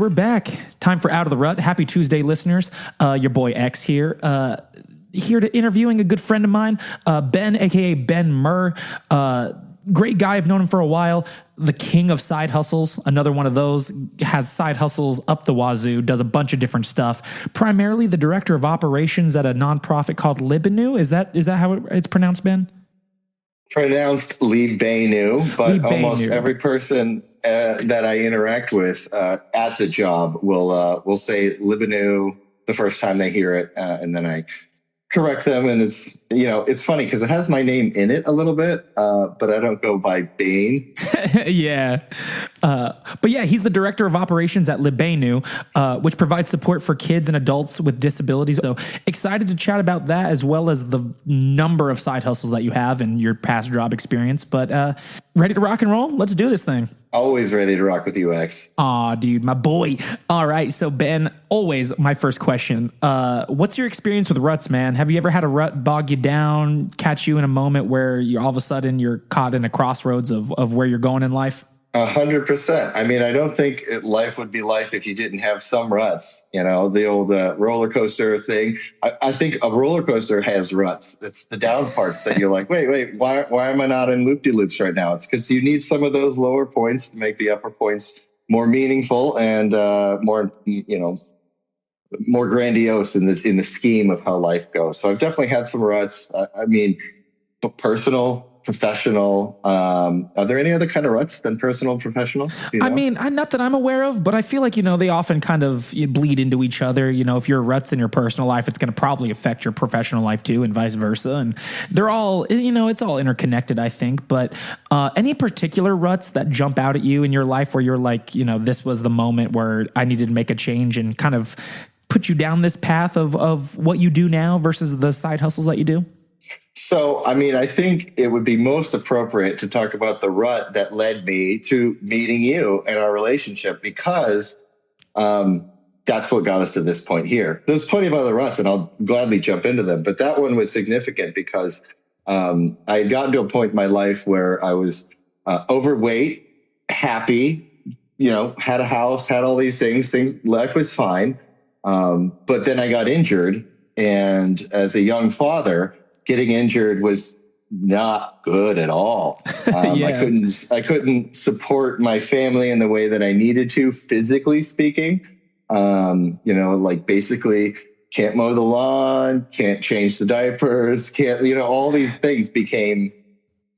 we're back. Time for Out of the Rut. Happy Tuesday, listeners. Your boy X here. Here to interviewing a good friend of mine, Ben, a.k.a. BenmeR. Great guy. I've known him for a while. The king of side hustles. Another one of those. Has side hustles up the wazoo. Does a bunch of different stuff. Primarily the director of operations at a nonprofit called Libenu. Is that how it's pronounced, Ben? Pronounced Libenu, but Libenu. Almost every person that I interact with at the job will say Libenu the first time they hear it, and then I correct them. And it's funny because it has my name in it a little bit, but I don't go by Bane. Yeah. But yeah, he's the director of operations at Libenu, which provides support for kids and adults with disabilities. So excited to chat about that as well as the number of side hustles that you have and your past job experience. But ready to rock and roll? Let's do this thing. Always ready to rock with you, X. Aw, dude, my boy. All right. So Ben, always my first question. What's your experience with ruts, man? Have you ever had a rut bog you down, catch you in a moment where you all of a sudden you're caught in a crossroads of where you're going in life? 100%. I mean, I don't think life would be life if you didn't have some ruts. The old roller coaster thing. I think a roller coaster has ruts. It's the down parts that you're like, wait, why am I not in loop-de-loops right now? It's because you need some of those lower points to make the upper points more meaningful and more grandiose in the scheme of how life goes. So I've definitely had some ruts. I mean, personal, professional. Are there any other kind of ruts than personal and professional? I mean, not that I'm aware of, but I feel like, they often kind of bleed into each other. If you're ruts in your personal life, it's going to probably affect your professional life too, and vice versa. And they're all, it's all interconnected, I think. But any particular ruts that jump out at you in your life where you're like, this was the moment where I needed to make a change and kind of put you down this path of what you do now versus the side hustles that you do? So, I mean, I think it would be most appropriate to talk about the rut that led me to meeting you and our relationship, because that's what got us to this point here. There's plenty of other ruts, and I'll gladly jump into them. But that one was significant because I had gotten to a point in my life where I was overweight, happy, had a house, had all these things. Life was fine. But then I got injured. And as a young father, getting injured was not good at all. Yeah. I couldn't support my family in the way that I needed to, physically speaking. Basically can't mow the lawn, can't change the diapers, all these things became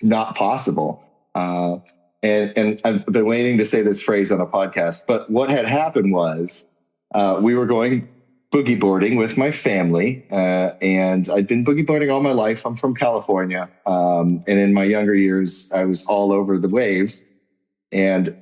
not possible. And I've been waiting to say this phrase on a podcast, but what had happened was we were going boogie boarding with my family, and I'd been boogie boarding all my life. I'm from California, and in my younger years, I was all over the waves. And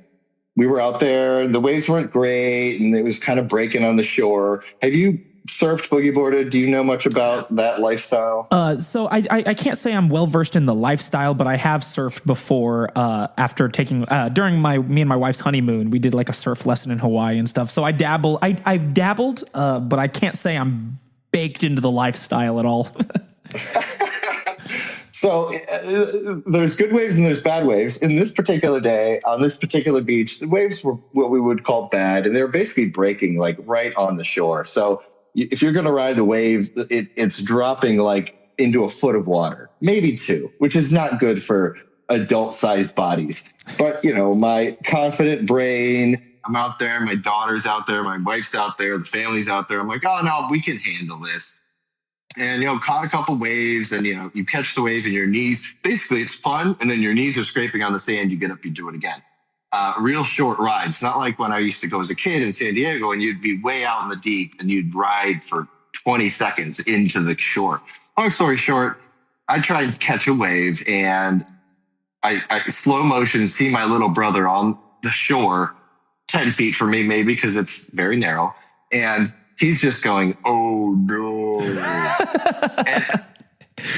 we were out there, and the waves weren't great, and it was kind of breaking on the shore. Have you surfed, boogie boarded? Do you know much about that lifestyle? So I can't say I'm well versed in the lifestyle, but I have surfed before. After taking during me and my wife's honeymoon, we did like a surf lesson in Hawaii and stuff. So I've dabbled, but I can't say I'm baked into the lifestyle at all. So there's good waves and there's bad waves. In this particular day, on this particular beach, the waves were what we would call bad, and they were basically breaking like right on the shore. So if you're going to ride the wave, it's dropping like into a foot of water, maybe 2, which is not good for adult-sized bodies. But, my confident brain, I'm out there, my daughter's out there, my wife's out there, the family's out there. I'm like, oh, no, we can handle this. And, caught a couple waves, and, you catch the wave and your knees. Basically, it's fun, and then your knees are scraping on the sand. You get up, you do it again. Real short rides, not like when I used to go as a kid in San Diego and you'd be way out in the deep and you'd ride for 20 seconds into the shore. Long story short, I tried and catch a wave, and I slow motion see my little brother on the shore 10 feet from me, maybe, because it's very narrow. And he's just going, oh no.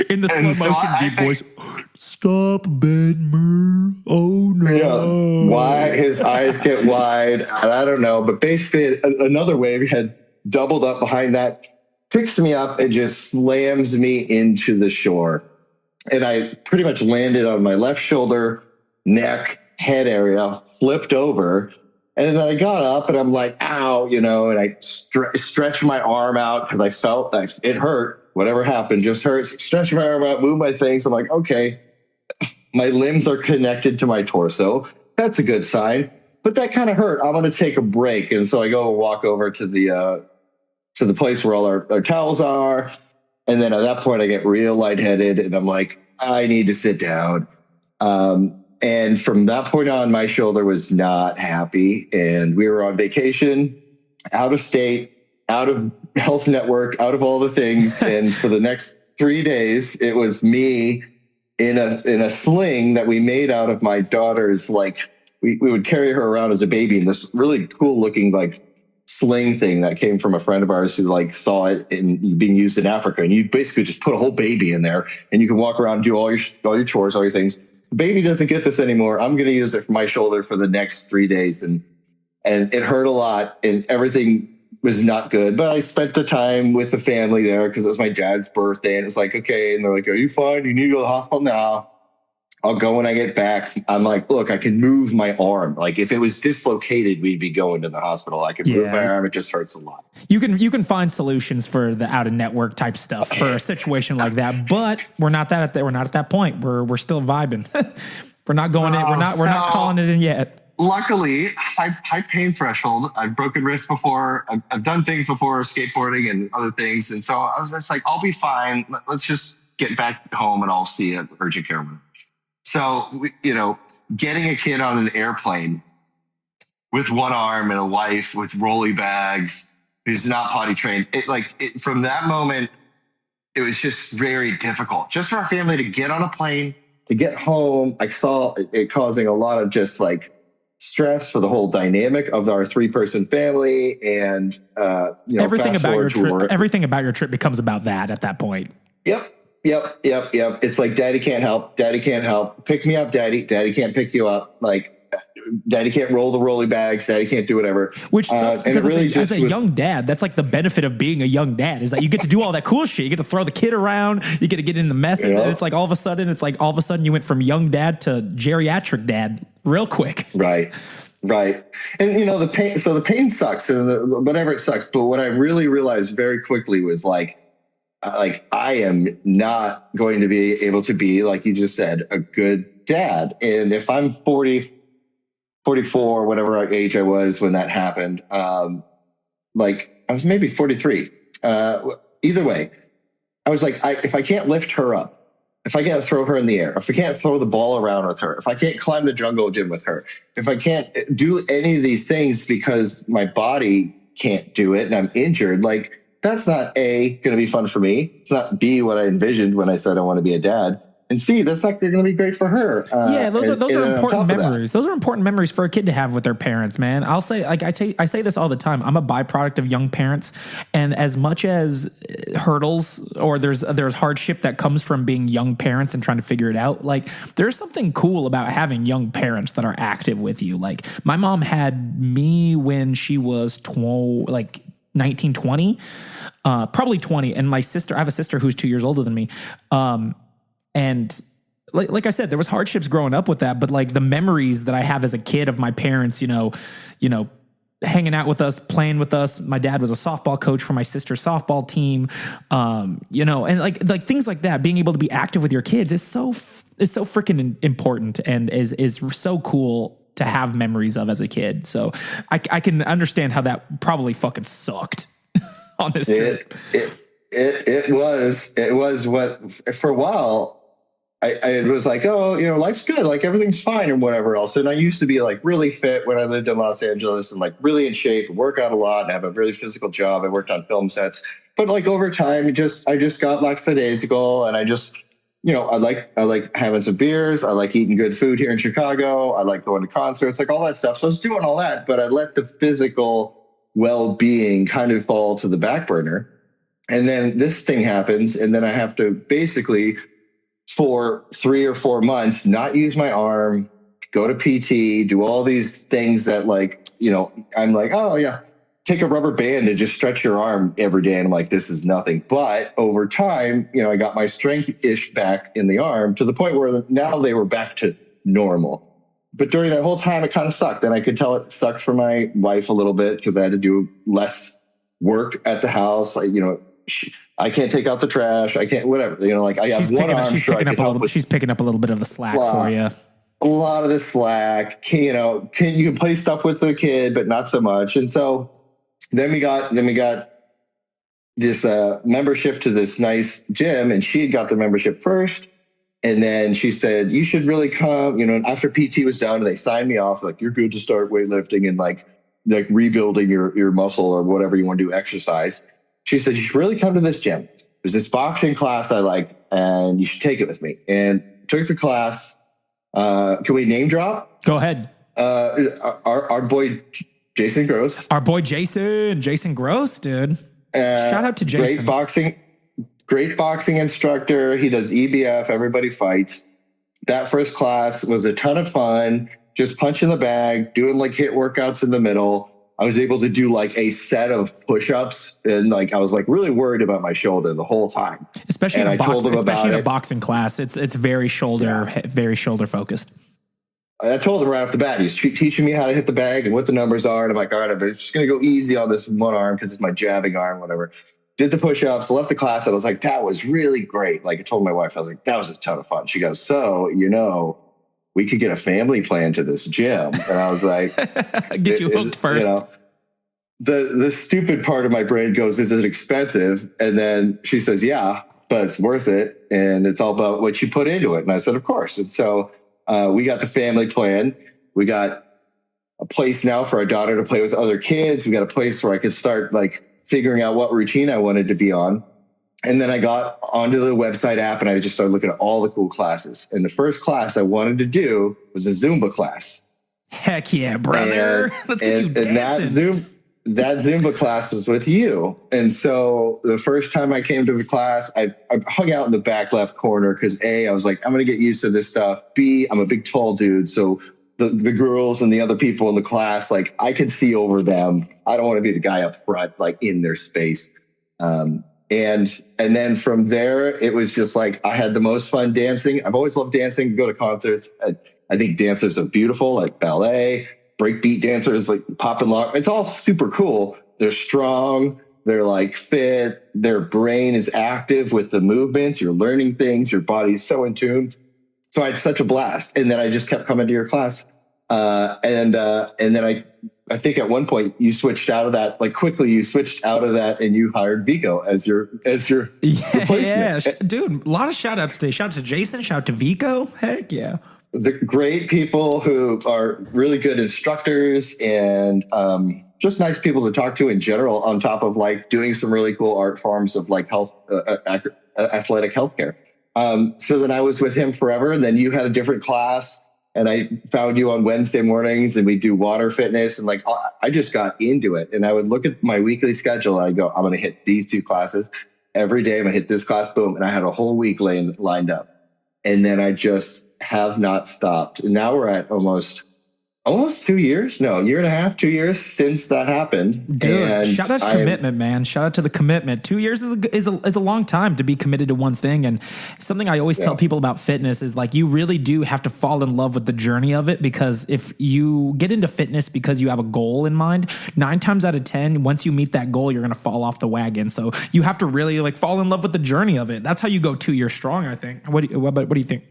In the slow motion deep voice, stop, BenmeR. Oh no. Yeah. Why his eyes get wide, I don't know. But basically another wave had doubled up behind that, picks me up and just slams me into the shore. And I pretty much landed on my left shoulder, neck, head area, flipped over. And then I got up and I'm like, ow, and I stretched my arm out because I felt like it hurt. Whatever happened just hurts. Stretch my arm out, move my things. I'm like, okay, my limbs are connected to my torso. That's a good sign. But that kind of hurt. I'm going to take a break. And so I go and walk over to the place where all our towels are. And then at that point, I get real lightheaded and I'm like, I need to sit down. And from that point on, my shoulder was not happy. And we were on vacation, out of state, out of health network, out of all the things. And for the next 3 days, it was me in a sling that we made out of my daughter's, like, we would carry her around as a baby in this really cool looking, like, sling thing that came from a friend of ours who, like, saw it being used in Africa. And you basically just put a whole baby in there and you can walk around and do all your chores, all your things. The baby doesn't get this anymore. I'm going to use it for my shoulder for the next 3 days. And it hurt a lot and everything was not good. But I spent the time with the family there because it was my dad's birthday. And it's like, okay. And they're like, are you fine? You need to go to the hospital now. I'll go when I get back. I'm like, look, I can move my arm. Like if it was dislocated, we'd be going to the hospital. I could move my arm. It just hurts a lot. You can find solutions for the out of network type stuff for a situation like that, but we're not at that point. We're still vibing. We're not going in. We're not calling it in yet. Luckily, high pain threshold. I've broken wrists before. I've done things before, skateboarding and other things. And so I was just like, I'll be fine. Let's just get back home and I'll see an urgent care room. So, getting a kid on an airplane with one arm and a wife with rolly bags who's not potty trained, from that moment, it was just very difficult. Just for our family to get on a plane, to get home. I saw it causing a lot of just like stress for the whole dynamic of our 3-person family. And, everything about your trip becomes about that at that point. Yep. It's like, daddy can't help. Pick me up, daddy. Daddy can't pick you up. Like, daddy can't roll the rolly bags. Daddy can't do whatever. Which sucks because as a young dad, that's like the benefit of being a young dad is that you get to do all that cool shit. You get to throw the kid around. You get to get in the messes. And it's like all of a sudden you went from young dad to geriatric dad real quick. Right. And the pain sucks and whatever it sucks. But what I really realized very quickly was like I am not going to be able to be, like you just said, a good dad. And if I'm 40, 44, whatever age I was when that happened, I was maybe 43. Either way, I was like, if I can't lift her up, if I can't throw her in the air, if I can't throw the ball around with her, if I can't climb the jungle gym with her, if I can't do any of these things because my body can't do it and I'm injured, like, that's not A, going to be fun for me. It's not B, what I envisioned when I said I want to be a dad. And C, that's not going to be great for her. Those are important memories. Those are important memories for a kid to have with their parents, man. I'll say, like I say this all the time. I'm a byproduct of young parents. And as much as hurdles or there's hardship that comes from being young parents and trying to figure it out, like there's something cool about having young parents that are active with you. Like my mom had me when she was 19, 20, probably 20. And I have a sister who's 2 years older than me. And like I said, there was hardships growing up with that, but like the memories that I have as a kid of my parents, hanging out with us, playing with us. My dad was a softball coach for my sister's softball team. And like things like that, being able to be active with your kids is so freaking important and is so cool to have memories of as a kid. So I can understand how that probably fucking sucked on this trip. It was what for a while I was like, life's good. Like everything's fine and whatever else. And I used to be like really fit when I lived in Los Angeles and like really in shape, work out a lot and have a really physical job. I worked on film sets, but like over time, I just got lackadaisical and I just, I like having some beers. I like eating good food here in Chicago. I like going to concerts, like all that stuff. So I was doing all that, but I let the physical well-being kind of fall to the back burner. And then this thing happens. And then I have to basically for 3 or 4 months, not use my arm, go to PT, do all these things that I'm like, oh yeah, take a rubber band and just stretch your arm every day. And I'm like, this is nothing. But over time, I got my strength-ish back in the arm to the point where now they were back to normal. but during that whole time, it kind of sucked. And I could tell it sucked for my wife a little bit because I had to do less work at the house. Like, I can't take out the trash. I can't, whatever, like I have one arm. She's picking up a little bit of the slack for you. A lot of the slack, you can play stuff with the kid, but not so much. And so then we got this membership to this nice gym, and she got the membership first. And then she said, you should really come, after PT was done, they signed me off, like, you're good to start weightlifting and like rebuilding your muscle or whatever you want to do, exercise. She said, you should really come to this gym. There's this boxing class I like, and you should take it with me. And took the class. Can we name drop? Go ahead. Our boy, Jason Gross. Our boy, Jason Gross, dude. Shout out to Jason. Great boxing instructor. He does EBF. Everybody fights. That first class was a ton of fun. Just punching the bag, doing like HIIT workouts in the middle. I was able to do like a set of push-ups, and like I was like really worried about my shoulder the whole time. Especially in a boxing class, it's very shoulder focused. I told him right off the bat, he's teaching me how to hit the bag and what the numbers are. And I'm like, all right, I'm just going to go easy on this one arm because it's my jabbing arm, whatever. Did the push-ups, left the class. And I was like, that was really great. Like I told my wife, I was like, that was a ton of fun. She goes, so, we could get a family plan to this gym. And I was like, get you hooked first. The stupid part of my brain goes, is it expensive? And then she says, yeah, but it's worth it. And it's all about what you put into it. And I said, of course. And so we got the family plan. We got a place now for our daughter to play with other kids. We got a place where I could start like figuring out what routine I wanted to be on. And then I got onto the website app and I just started looking at all the cool classes. And the first class I wanted to do was a Zumba class. Heck yeah, brother. Let's get you dancing. And that Zumba class was with you. And so the first time I came to the class, I hung out in the back left corner because A, I was like, I'm going to get used to this stuff. B, I'm a big tall dude. So the girls and the other people in the class, like I could see over them. I don't want to be the guy up front, like in their space. And then from there, it was just like, I had the most fun dancing. I've always loved dancing, go to concerts. I think dancers are beautiful, like ballet, breakbeat dancers, like pop and lock. It's all super cool. They're strong. They're like fit. Their brain is active with the movements. You're learning things. Your body's so in tune. So I had such a blast. And then I just kept coming to your class. And then I think at one point you switched out of that, like quickly you switched out of that and you hired Vico as your replacement. Yeah, dude, a lot of shout outs today. Shout out to Jason, shout out to Vico. Heck yeah. The great people who are really good instructors and, just nice people to talk to in general, on top of like doing some really cool art forms of like athletic healthcare. So then I was with him forever, and then you had a different class. And I found you on Wednesday mornings and we do water fitness. And like, I just got into it. And I would look at my weekly schedule. And I go, I'm going to hit these two classes every day. I'm going to hit this class, boom. And I had a whole week lined up. And then I just have not stopped. And now we're at almost 2 years. No, year and a half, 2 years since that happened. Dude, and shout out to commitment, man. Shout out to the commitment. 2 years is a long time to be committed to one thing. And something I always tell people about fitness is like, you really do have to fall in love with the journey of it, because if you get into fitness because you have a goal in mind, 9 times out of 10, once you meet that goal, you're going to fall off the wagon. So you have to really like fall in love with the journey of it. That's how you go 2 years strong, I think. What do you think?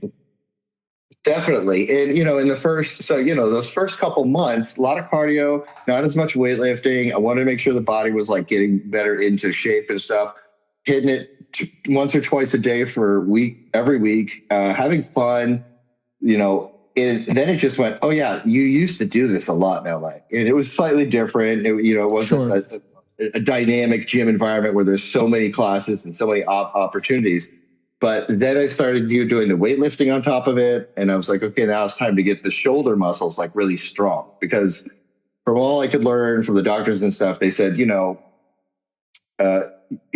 Definitely. And, in the those first couple months, a lot of cardio, not as much weightlifting. I wanted to make sure the body was like getting better into shape and stuff, hitting it once or twice a day for every week, having fun, and then it just went, oh yeah, you used to do this a lot now. Like, and it was slightly different. It wasn't a dynamic gym environment where there's so many classes and so many opportunities. But then I started doing the weightlifting on top of it. And I was like, okay, now it's time to get the shoulder muscles like really strong, because from all I could learn from the doctors and stuff, they said, if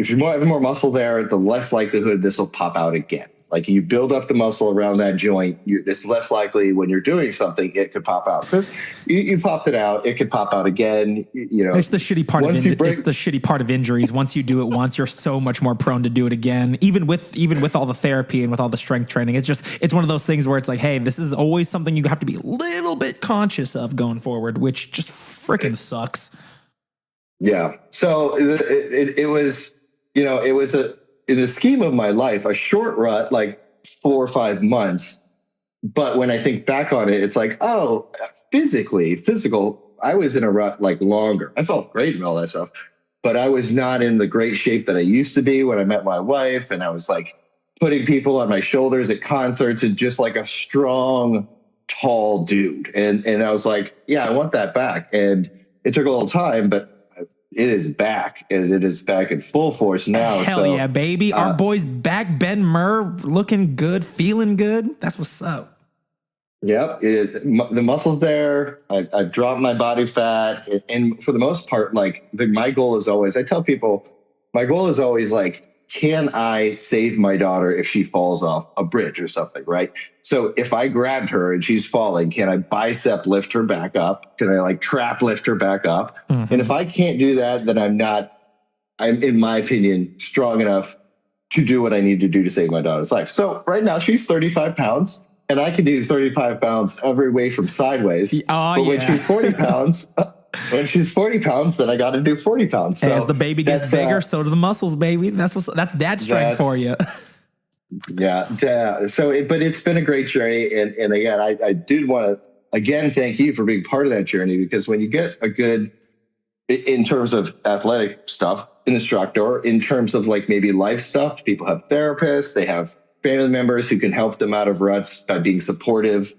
you have more muscle there, the less likelihood this will pop out again. Like you build up the muscle around that joint, it's less likely when you're doing something, it could pop out. Because you popped it out, it could pop out again. It's the shitty part it's the shitty part of injuries. Once you do it once, you're so much more prone to do it again. Even with all the therapy and with all the strength training, it's one of those things where it's like, hey, this is always something you have to be a little bit conscious of going forward, which just freaking sucks. Yeah. So it was, it was in the scheme of my life, a short rut, like 4 or 5 months. But when I think back on it, it's like, oh, physical, I was in a rut like longer. I felt great and all that stuff, but I was not in the great shape that I used to be when I met my wife. And I was like putting people on my shoulders at concerts and just like a strong, tall dude. And I was like, yeah, I want that back. And it took a little time, but it is back, and it is back in full force now. Hell yeah, baby. Our boy's back. BenmeR looking good, feeling good. That's what's up. Yep. The muscle's there. I've dropped my body fat. And for the most part, like my goal is always, I tell people, my goal is always like, can I save my daughter if she falls off a bridge or something, right? So if I grabbed her and she's falling, can I bicep lift her back up? Can I like trap lift her back up? Mm-hmm. And if I can't do that, then I'm in my opinion, strong enough to do what I need to do to save my daughter's life. So right now she's 35 pounds and I can do 35 pounds every way from sidays. But when she's 40 pounds... When she's 40 pounds, then I got to do 40 pounds. So as the baby gets bigger, so do the muscles, baby. That's dad strength for you. Yeah. But it's been a great journey. And again, I do want to, again, thank you for being part of that journey, because when you get a good, in terms of athletic stuff, an instructor, in terms of like maybe life stuff, people have therapists, they have family members who can help them out of ruts by being supportive.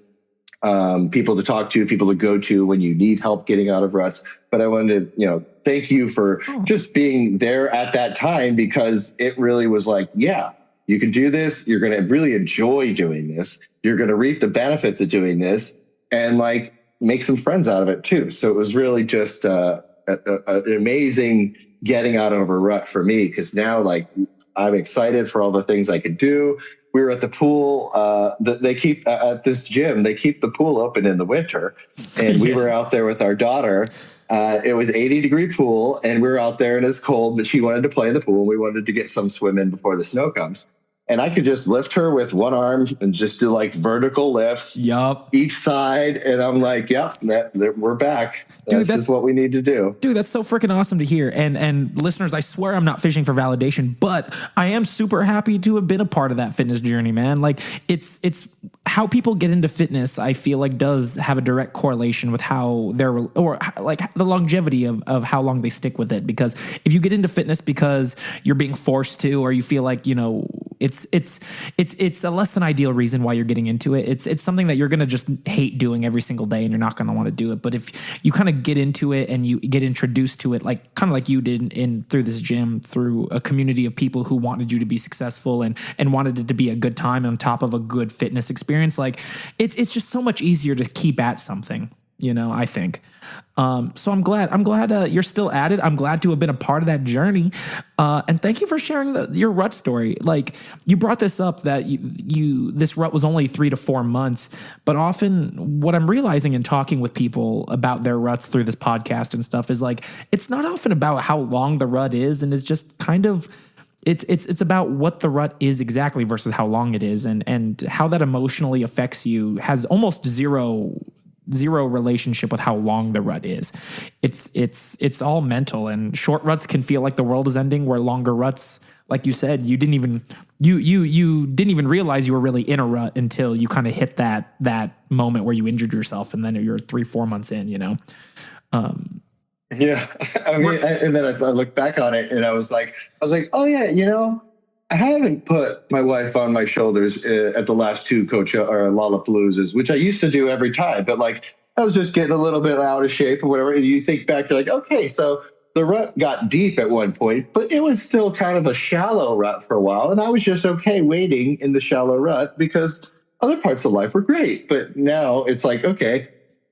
People to talk to, people to go to when you need help getting out of ruts. But I wanted to, thank you for just being there at that time, because it really was like, yeah, you can do this. You're going to really enjoy doing this. You're going to reap the benefits of doing this and like make some friends out of it too. So it was really just an amazing getting out of a rut for me, because now like I'm excited for all the things I could do. We were at the pool. They keep at this gym. They keep the pool open in the winter, and we were out there with our daughter. It was 80-degree pool, and we were out there, and it's cold. But she wanted to play in the pool. We wanted to get some swim in before the snow comes. And I could just lift her with one arm and just do like vertical lifts, each side. And I'm like, yep, we're back. Dude, this is what we need to do. Dude, that's so freaking awesome to hear. And listeners, I swear I'm not fishing for validation, but I am super happy to have been a part of that fitness journey, man. Like it's how people get into fitness, I feel like does have a direct correlation with how or like the longevity of how long they stick with it. Because if you get into fitness because you're being forced to, or you feel like, it's a less than ideal reason why you're getting into it. It's something that you're going to just hate doing every single day, and you're not going to want to do it. But if you kind of get into it and you get introduced to it, like kind of like you did through this gym, through a community of people who wanted you to be successful and wanted it to be a good time on top of a good fitness experience, like it's just so much easier to keep at something, I think. So I'm glad you're still at it. I'm glad to have been a part of that journey. And thank you for sharing your rut story. Like you brought this up that this rut was only 3 to 4 months, but often what I'm realizing in talking with people about their ruts through this podcast and stuff is like, it's not often about how long the rut is. And it's just kind of, it's about what the rut is exactly versus how long it is, and how that emotionally affects you has almost zero relationship with how long the rut is. It's all mental, and short ruts can feel like the world is ending, where longer ruts, like you said, you didn't even realize you were really in a rut until you kind of hit that moment where you injured yourself, and then you're 3-4 months in, Yeah. I mean, and then I looked back on it and I was like, oh yeah, I haven't put my wife on my shoulders at the last 2 Lollapaloozas, which I used to do every time, but like I was just getting a little bit out of shape or whatever. And you think back, you're like, okay, so the rut got deep at one point, but it was still kind of a shallow rut for a while. And I was just okay waiting in the shallow rut because other parts of life were great. But now it's like, okay,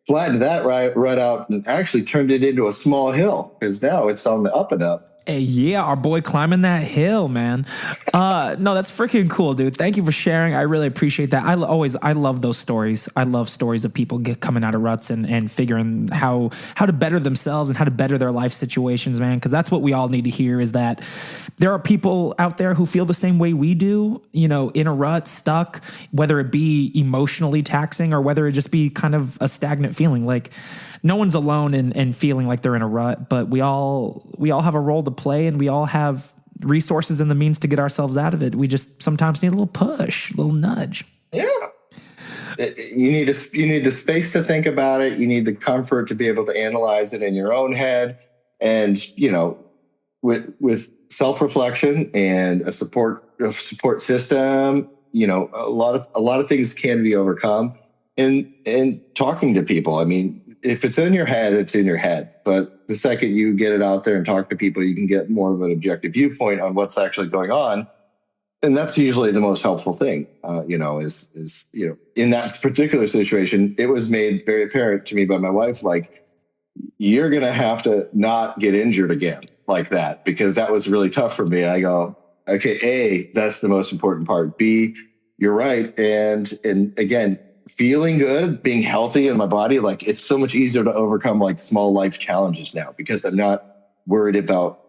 flattened that rut out and actually turned it into a small hill, because now it's on the up and up. Hey, yeah, our boy climbing that hill, man. No, that's freaking cool, dude. Thank you for sharing. I really appreciate that. I love those stories. I love stories of people coming out of ruts and figuring how to better themselves and how to better their life situations, man. Because that's what we all need to hear, is that there are people out there who feel the same way we do, you know, in a rut, stuck, whether it be emotionally taxing or whether it just be kind of a stagnant feeling. Like, no one's alone in feeling like they're in a rut, but we all have a role to play, and we all have resources and the means to get ourselves out of it. We just sometimes need a little push, a little nudge. Yeah. You need the space to think about it. You need the comfort to be able to analyze it in your own head. And, you know, with self-reflection and a support system, you know, a lot of things can be overcome. And talking to people, I mean, if it's in your head, it's in your head. But the second you get it out there and talk to people, you can get more of an objective viewpoint on what's actually going on. And that's usually the most helpful thing, is in that particular situation, it was made very apparent to me by my wife, like, you're going to have to not get injured again like that, because that was really tough for me. I go, okay, A, that's the most important part. B, you're right. And again, feeling good, being healthy in my body, like, it's so much easier to overcome like small life challenges now, because I'm not worried about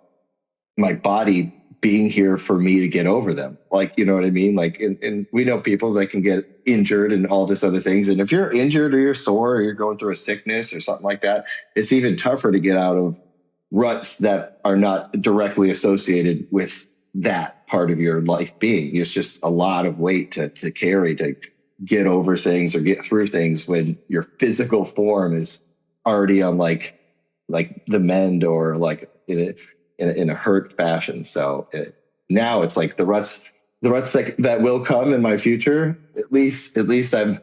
my body being here for me to get over them. Like, you know what I mean? Like, and we know people that can get injured and all this other things. And if you're injured or you're sore or you're going through a sickness or something like that, it's even tougher to get out of ruts that are not directly associated with that part of your life being. It's just a lot of weight to carry to get over things or get through things when your physical form is already on like the mend, or like in a hurt fashion. So now it's like the ruts that will come in my future. At least I'm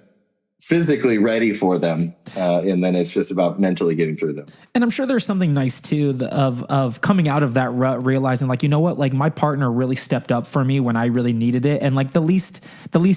physically ready for them, and then it's just about mentally getting through them. And I'm sure there's something nice too of coming out of that rut, realizing, like, you know what, like, my partner really stepped up for me when I really needed it, and like the least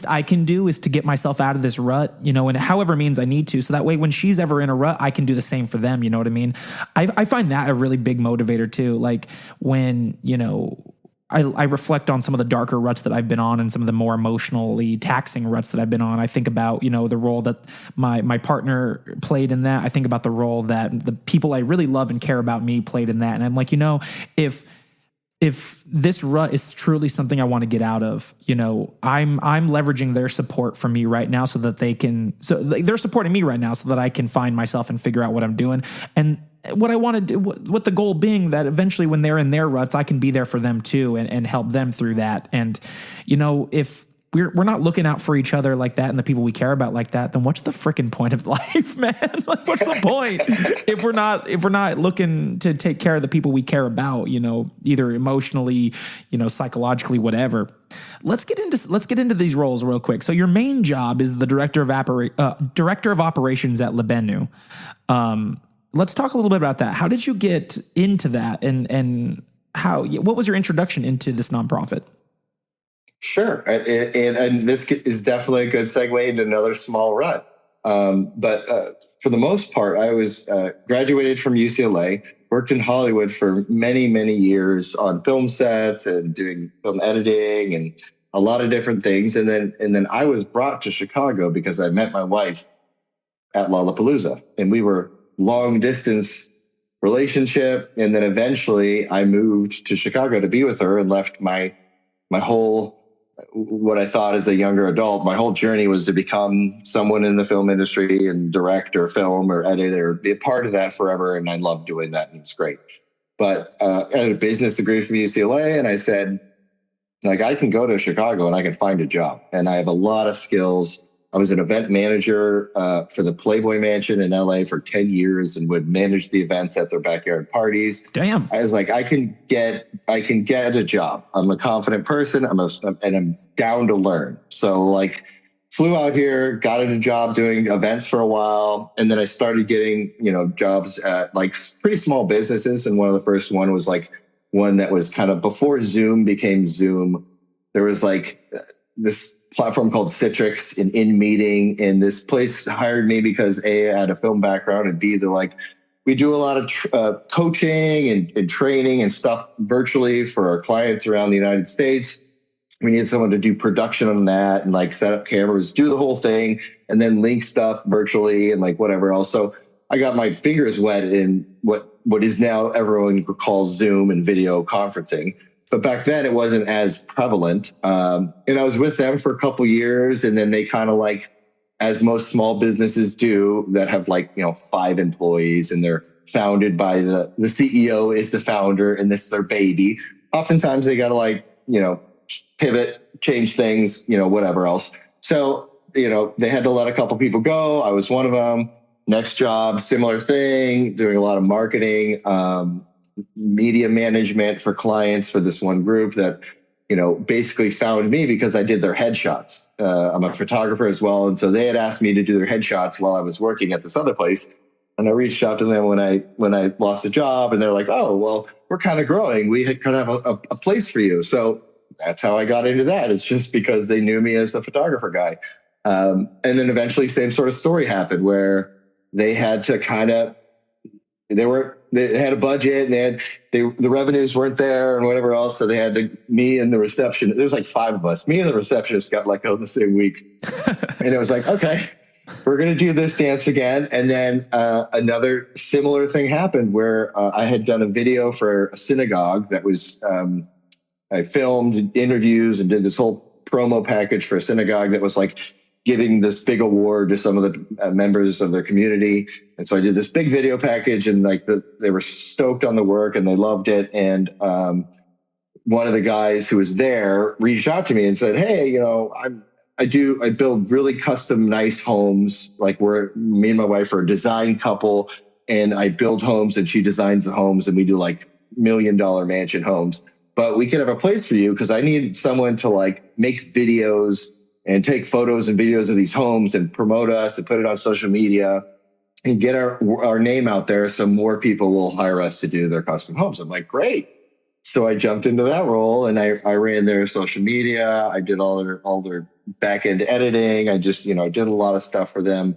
I can do is to get myself out of this rut, you know, and however means I need to, so that way when she's ever in a rut, I can do the same for them. You know what I mean? I find that a really big motivator too. Like, when, you know, I reflect on some of the darker ruts that I've been on and some of the more emotionally taxing ruts that I've been on. I think about, you know, the role that my partner played in that. I think about the role that the people I really love and care about me played in that. And I'm like, you know, if this rut is truly something I want to get out of, you know, I'm leveraging their support for me right now so that they're supporting me right now so that I can find myself and figure out what I'm doing. And what I want to do, what the goal being that eventually when they're in their ruts, I can be there for them too and help them through that. And, you know, if we're not looking out for each other like that and the people we care about like that, then what's the freaking point of life, man? Like, what's the point if we're not looking to take care of the people we care about, you know, either emotionally, you know, psychologically, whatever. Let's get into these roles real quick. So your main job is the director of operations at Libenu. Let's talk a little bit about that. How did you get into that, and what was your introduction into this nonprofit? Sure. And this is definitely a good segue into another small rut. But for the most part, I was graduated from UCLA, worked in Hollywood for many, many years on film sets and doing film editing and a lot of different things. And then I was brought to Chicago because I met my wife at Lollapalooza, and we were long distance relationship. And then eventually I moved to Chicago to be with her and left my whole, what I thought as a younger adult, my whole journey was to become someone in the film industry and direct or film or edit or be a part of that forever. And I loved doing that, and it's great. But I had a business degree from UCLA, and I said, like, I can go to Chicago and I can find a job, and I have a lot of skills. I was an event manager for the Playboy Mansion in LA for 10 years and would manage the events at their backyard parties. Damn. I was like, I can get a job. I'm a confident person. And I'm down to learn. So like, flew out here, got a job doing events for a while. And then I started getting, you know, jobs at like pretty small businesses. And one of the first one was like one that was kind of before Zoom became Zoom. There was like this platform called Citrix in meeting, and this place hired me because A, I had a film background, and B, they're like, we do a lot of coaching and training and stuff virtually for our clients around the United States. We need someone to do production on that and like set up cameras, do the whole thing, and then link stuff virtually and like whatever else. So I got my fingers wet in what is now everyone calls Zoom and video conferencing. But back then it wasn't as prevalent. And I was with them for a couple years, and then they kind of like, as most small businesses do that have like, 5 employees and they're founded by the CEO is the founder and this is their baby. Oftentimes they got to like, pivot, change things, whatever else. So, they had to let a couple people go. I was one of them. Next job, similar thing, doing a lot of marketing, media management for clients for this one group that, basically found me because I did their headshots. I'm a photographer as well. And so they had asked me to do their headshots while I was working at this other place. And I reached out to them when I lost a job, and they're like, oh, well, we're kind of growing. We kind of have a place for you. So that's how I got into that. It's just because they knew me as the photographer guy. And then eventually same sort of story happened where they had to they had a budget and the revenues weren't there and whatever else. So they had me and the reception. There's like 5 of us. Me and the receptionist got let go the same week. And it was like, okay, we're going to do this dance again. And then another similar thing happened where I had done a video for a synagogue that was, I filmed interviews and did this whole promo package for a synagogue that was like giving this big award to some of the members of their community. And so I did this big video package, and like they were stoked on the work and they loved it. And one of the guys who was there reached out to me and said, hey, I build really custom nice homes. Like me and my wife are a design couple, and I build homes and she designs the homes, and we do like $1 million mansion homes. But we could have a place for you because I need someone to like make videos and take photos and videos of these homes and promote us and put it on social media and get our name out there so more people will hire us to do their custom homes. I'm like, great. So I jumped into that role, and I ran their social media. I did all their back end editing. I just, did a lot of stuff for them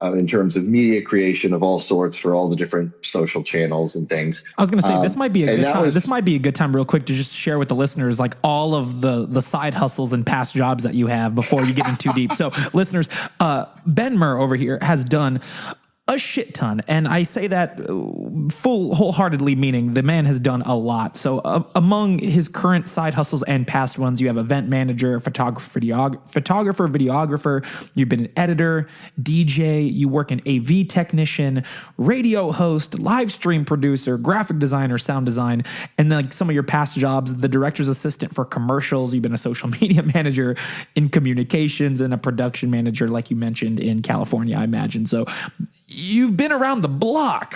in terms of media creation of all sorts for all the different social channels and things. I was going to say, this might be a good time. This might be a good time real quick to just share with the listeners, like all of the side hustles and past jobs that you have before you get in too deep. So listeners, BenmeR over here has done a shit ton. And I say that wholeheartedly, meaning the man has done a lot. So among his current side hustles and past ones, you have event manager, photographer, videographer. You've been an editor, DJ. You work an AV technician, radio host, live stream producer, graphic designer, sound design. And then like some of your past jobs, the director's assistant for commercials. You've been a social media manager in communications and a production manager, like you mentioned, in California, I imagine. So you've been around the block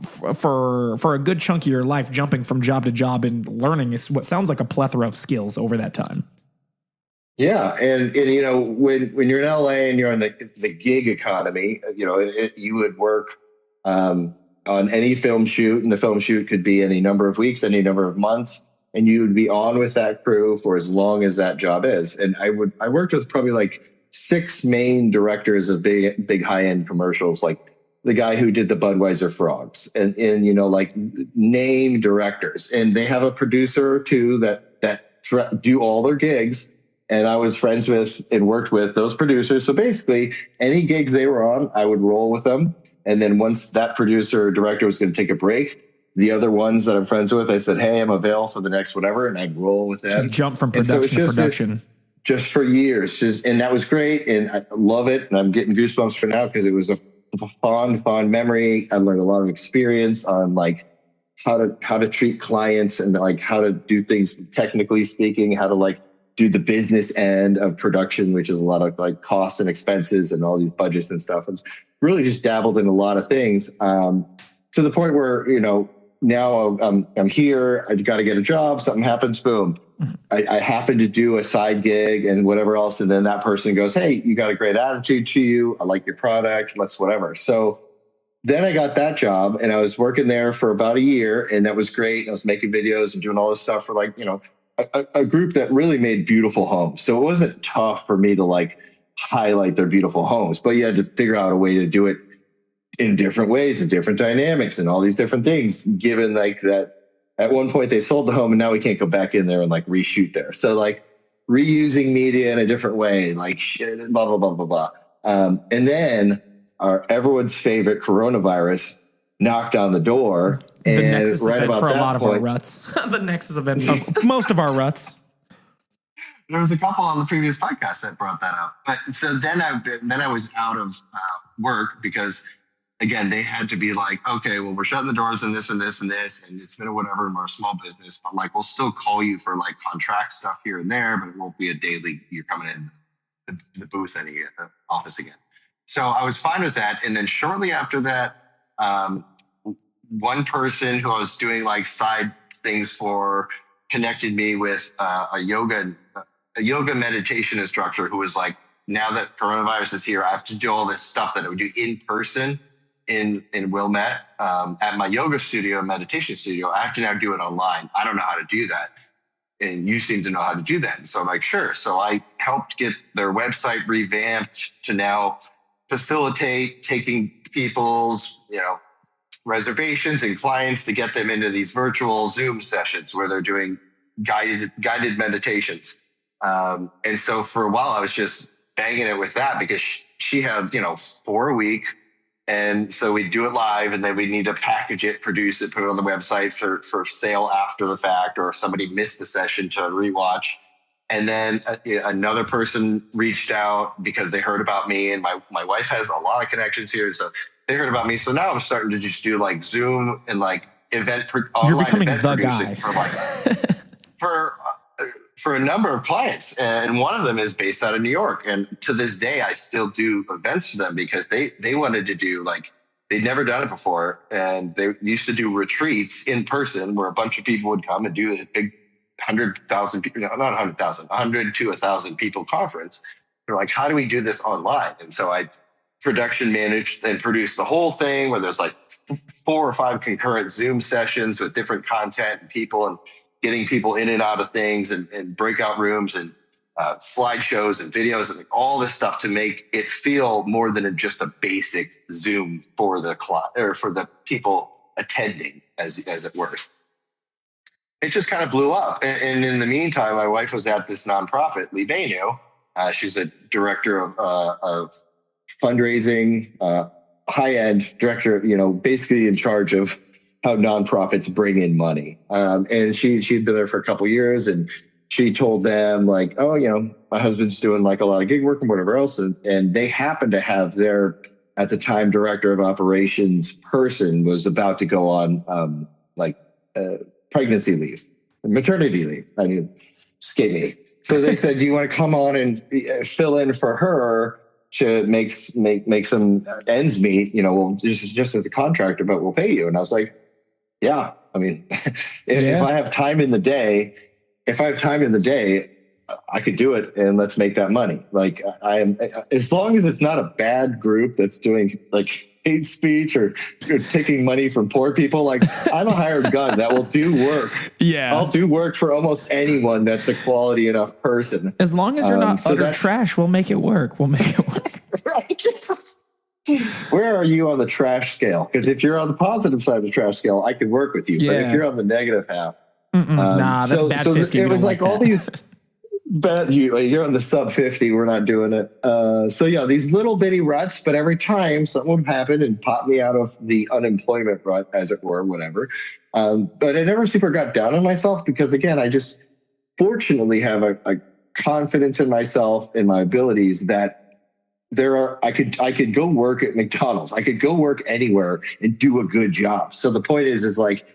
for a good chunk of your life, jumping from job to job and learning is what sounds like a plethora of skills over that time. Yeah. And when you're in LA and you're in the gig economy, you would work on any film shoot, and the film shoot could be any number of weeks, any number of months, and you would be on with that crew for as long as that job is. And I worked with probably like 6 main directors of big high-end commercials, like the guy who did the Budweiser frogs and like name directors. And they have a producer too that do all their gigs. And I was friends with and worked with those producers. So basically any gigs they were on, I would roll with them. And then once that producer or director was going to take a break, the other ones that I'm friends with, I said, hey, I'm available for the next whatever. And I'd roll with them. Just jump from production to production. Just for years. And that was great. And I love it. And I'm getting goosebumps for now because it was a fond memory. I learned a lot of experience on like how to treat clients and like how to do things technically speaking, how to like do the business end of production, which is a lot of like costs and expenses and all these budgets and stuff. And really just dabbled in a lot of things to the point where, now I'm here. I've got to get a job. Something happens. Boom. I happen to do a side gig and whatever else. And then that person goes, hey, you got a great attitude to you. I like your product. Let's whatever. So then I got that job and I was working there for about a year, and that was great. I was making videos and doing all this stuff for like, a group that really made beautiful homes. So it wasn't tough for me to like highlight their beautiful homes, but you had to figure out a way to do it in different ways and different dynamics and all these different things, given like that at one point they sold the home and now we can't go back in there and like reshoot there. So like reusing media in a different way, like shit, blah, blah, blah, blah, blah. And then everyone's favorite coronavirus knocked on the door. The Nexus event for a lot of our ruts. The Nexus event of most of our ruts. There was a couple on the previous podcast that brought that up. But so then I was out of work because, again, they had to be like, okay, well, we're shutting the doors and this and this and this, and it's been a whatever, and we're a small business, but like we'll still call you for like contract stuff here and there, but it won't be a daily. You're coming in the booth and the office again. So I was fine with that, and then shortly after that, one person who I was doing like side things for connected me with a yoga meditation instructor who was like, now that coronavirus is here, I have to do all this stuff that I would do in person in Wilmette at my yoga studio, meditation studio. I have to now do it online. I don't know how to do that. And you seem to know how to do that. And so I'm like, sure. So I helped get their website revamped to now facilitate taking people's, reservations and clients to get them into these virtual Zoom sessions where they're doing guided meditations. And so for a while I was just banging it with that because she had, 4 a week. And so we do it live and then we need to package it, produce it, put it on the website for sale after the fact, or if somebody missed the session to rewatch. And then another person reached out because they heard about me, and my wife has a lot of connections here. So they heard about me. So now I'm starting to just do like Zoom and like online. You're becoming the guy for a number of clients. And one of them is based out of New York. And to this day, I still do events for them because they wanted to do like, they'd never done it before. And they used to do retreats in person where a bunch of people would come and do a big 100,000 people, not 100,000, 100 to 1,000 people conference. They're like, how do we do this online? And so I production managed and produced the whole thing where there's like 4 or 5 concurrent Zoom sessions with different content and people, and getting people in and out of things and breakout rooms and slideshows and videos and all this stuff to make it feel more than just a basic Zoom for the client or for the people attending, as it were. It just kind of blew up. And in the meantime, my wife was at this nonprofit, Libenu. She's a director of fundraising, high-end director, basically in charge of how nonprofits bring in money. And she'd been there for a couple of years, and she told them like, oh, my husband's doing like a lot of gig work and whatever else. And they happened to have their, at the time, director of operations person was about to go on pregnancy leave, maternity leave. I mean, escape me. So they said, do you want to come on and fill in for her to make some ends meet? Well, just as a contractor, but we'll pay you. And I was like, yeah, I mean, if I have time in the day, I could do it, and let's make that money. Like I am, as long as it's not a bad group that's doing like hate speech or taking money from poor people. Like I'm a hired gun that will do work. Yeah, I'll do work for almost anyone that's a quality enough person. As long as you're not utter trash, we'll make it work. Right. Where are you on the trash scale? Because if you're on the positive side of the trash scale, I could work with you. Yeah. But if you're on the negative half, that's bad 50. It was like all these bad. You're on the sub 50. We're not doing it. These little bitty ruts. But every time something would happen and pop me out of the unemployment rut, as it were, whatever. But I never super got down on myself because, again, I just fortunately have a confidence in myself and my abilities that I could go work at McDonald's. I could go work anywhere and do a good job. So the point is like,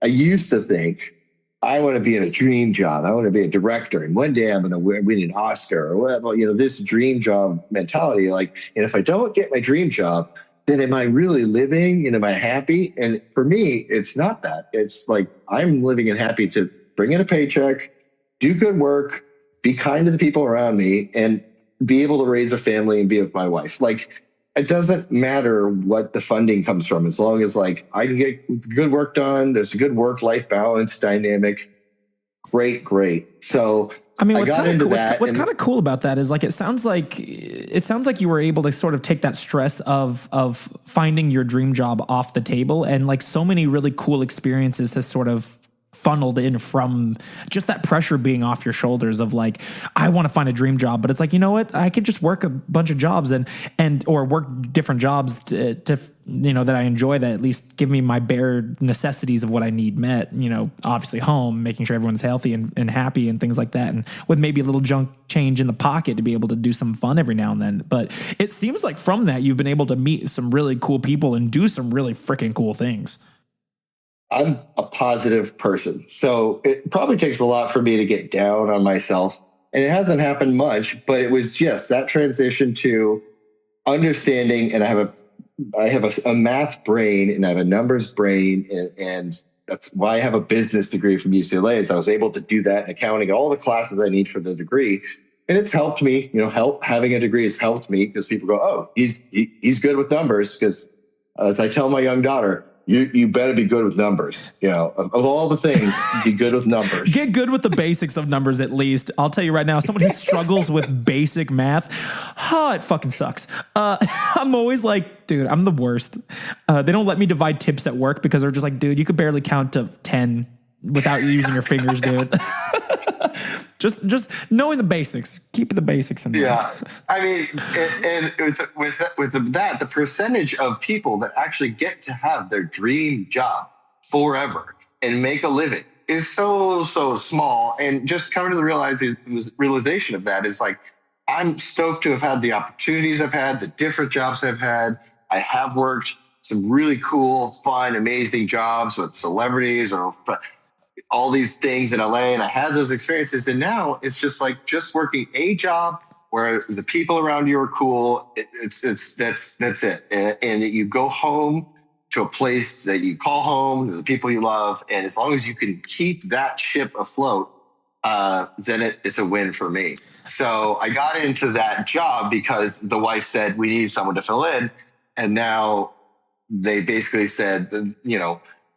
I used to think I want to be in a dream job. I want to be a director. And one day I'm going to win an Oscar or whatever, this dream job mentality. Like, and if I don't get my dream job, then am I really living and am I happy? And for me, it's not that. It's like, I'm living and happy to bring in a paycheck, do good work, be kind to the people around me, and be able to raise a family and be with my wife. Like, it doesn't matter what the funding comes from, as long as like I can get good work done. There's a good work-life balance dynamic. great. So I mean, I got into that. What's kind of cool about that is like it sounds like you were able to sort of take that stress of finding your dream job off the table, and like so many really cool experiences has sort of funneled in from just that pressure being off your shoulders of like, I want to find a dream job, but it's like, you know what, I could just work a bunch of jobs or work different jobs to that I enjoy, that at least give me my bare necessities of what I need met, obviously home, making sure everyone's healthy and happy and things like that. And with maybe a little junk change in the pocket to be able to do some fun every now and then. But it seems like from that, you've been able to meet some really cool people and do some really freaking cool things. I'm a positive person, so it probably takes a lot for me to get down on myself, and it hasn't happened much, but it was just that transition to understanding. And I have a math brain and I have a numbers brain, and that's why I have a business degree from UCLA. Is I was able to do that in accounting, all the classes I need for the degree, and it's helped me. Having a degree has helped me because people go, "Oh, he's good with numbers." Because as I tell my young daughter, you better be good with numbers. Of all the things, be good with numbers. Get good with the basics of numbers at least. I'll tell you right now, someone who struggles with basic math, it fucking sucks. I'm always like, dude, I'm the worst. They don't let me divide tips at work because they're just like, dude, you could barely count to 10 without using your fingers, dude. Just knowing the basics, keeping the basics in mind. Yeah, I mean, and with that, the percentage of people that actually get to have their dream job forever and make a living is so small. And just coming to the realization of that is like, I'm stoked to have had the opportunities I've had, the different jobs I've had. I have worked some really cool, fun, amazing jobs with celebrities or all these things in LA, and I had those experiences. And now it's just like just working a job where the people around you are cool. That's it. And you go home to a place that you call home, to the people you love. And as long as you can keep that ship afloat, then it's a win for me. So I got into that job because the wife said, we need someone to fill in. And now they basically said,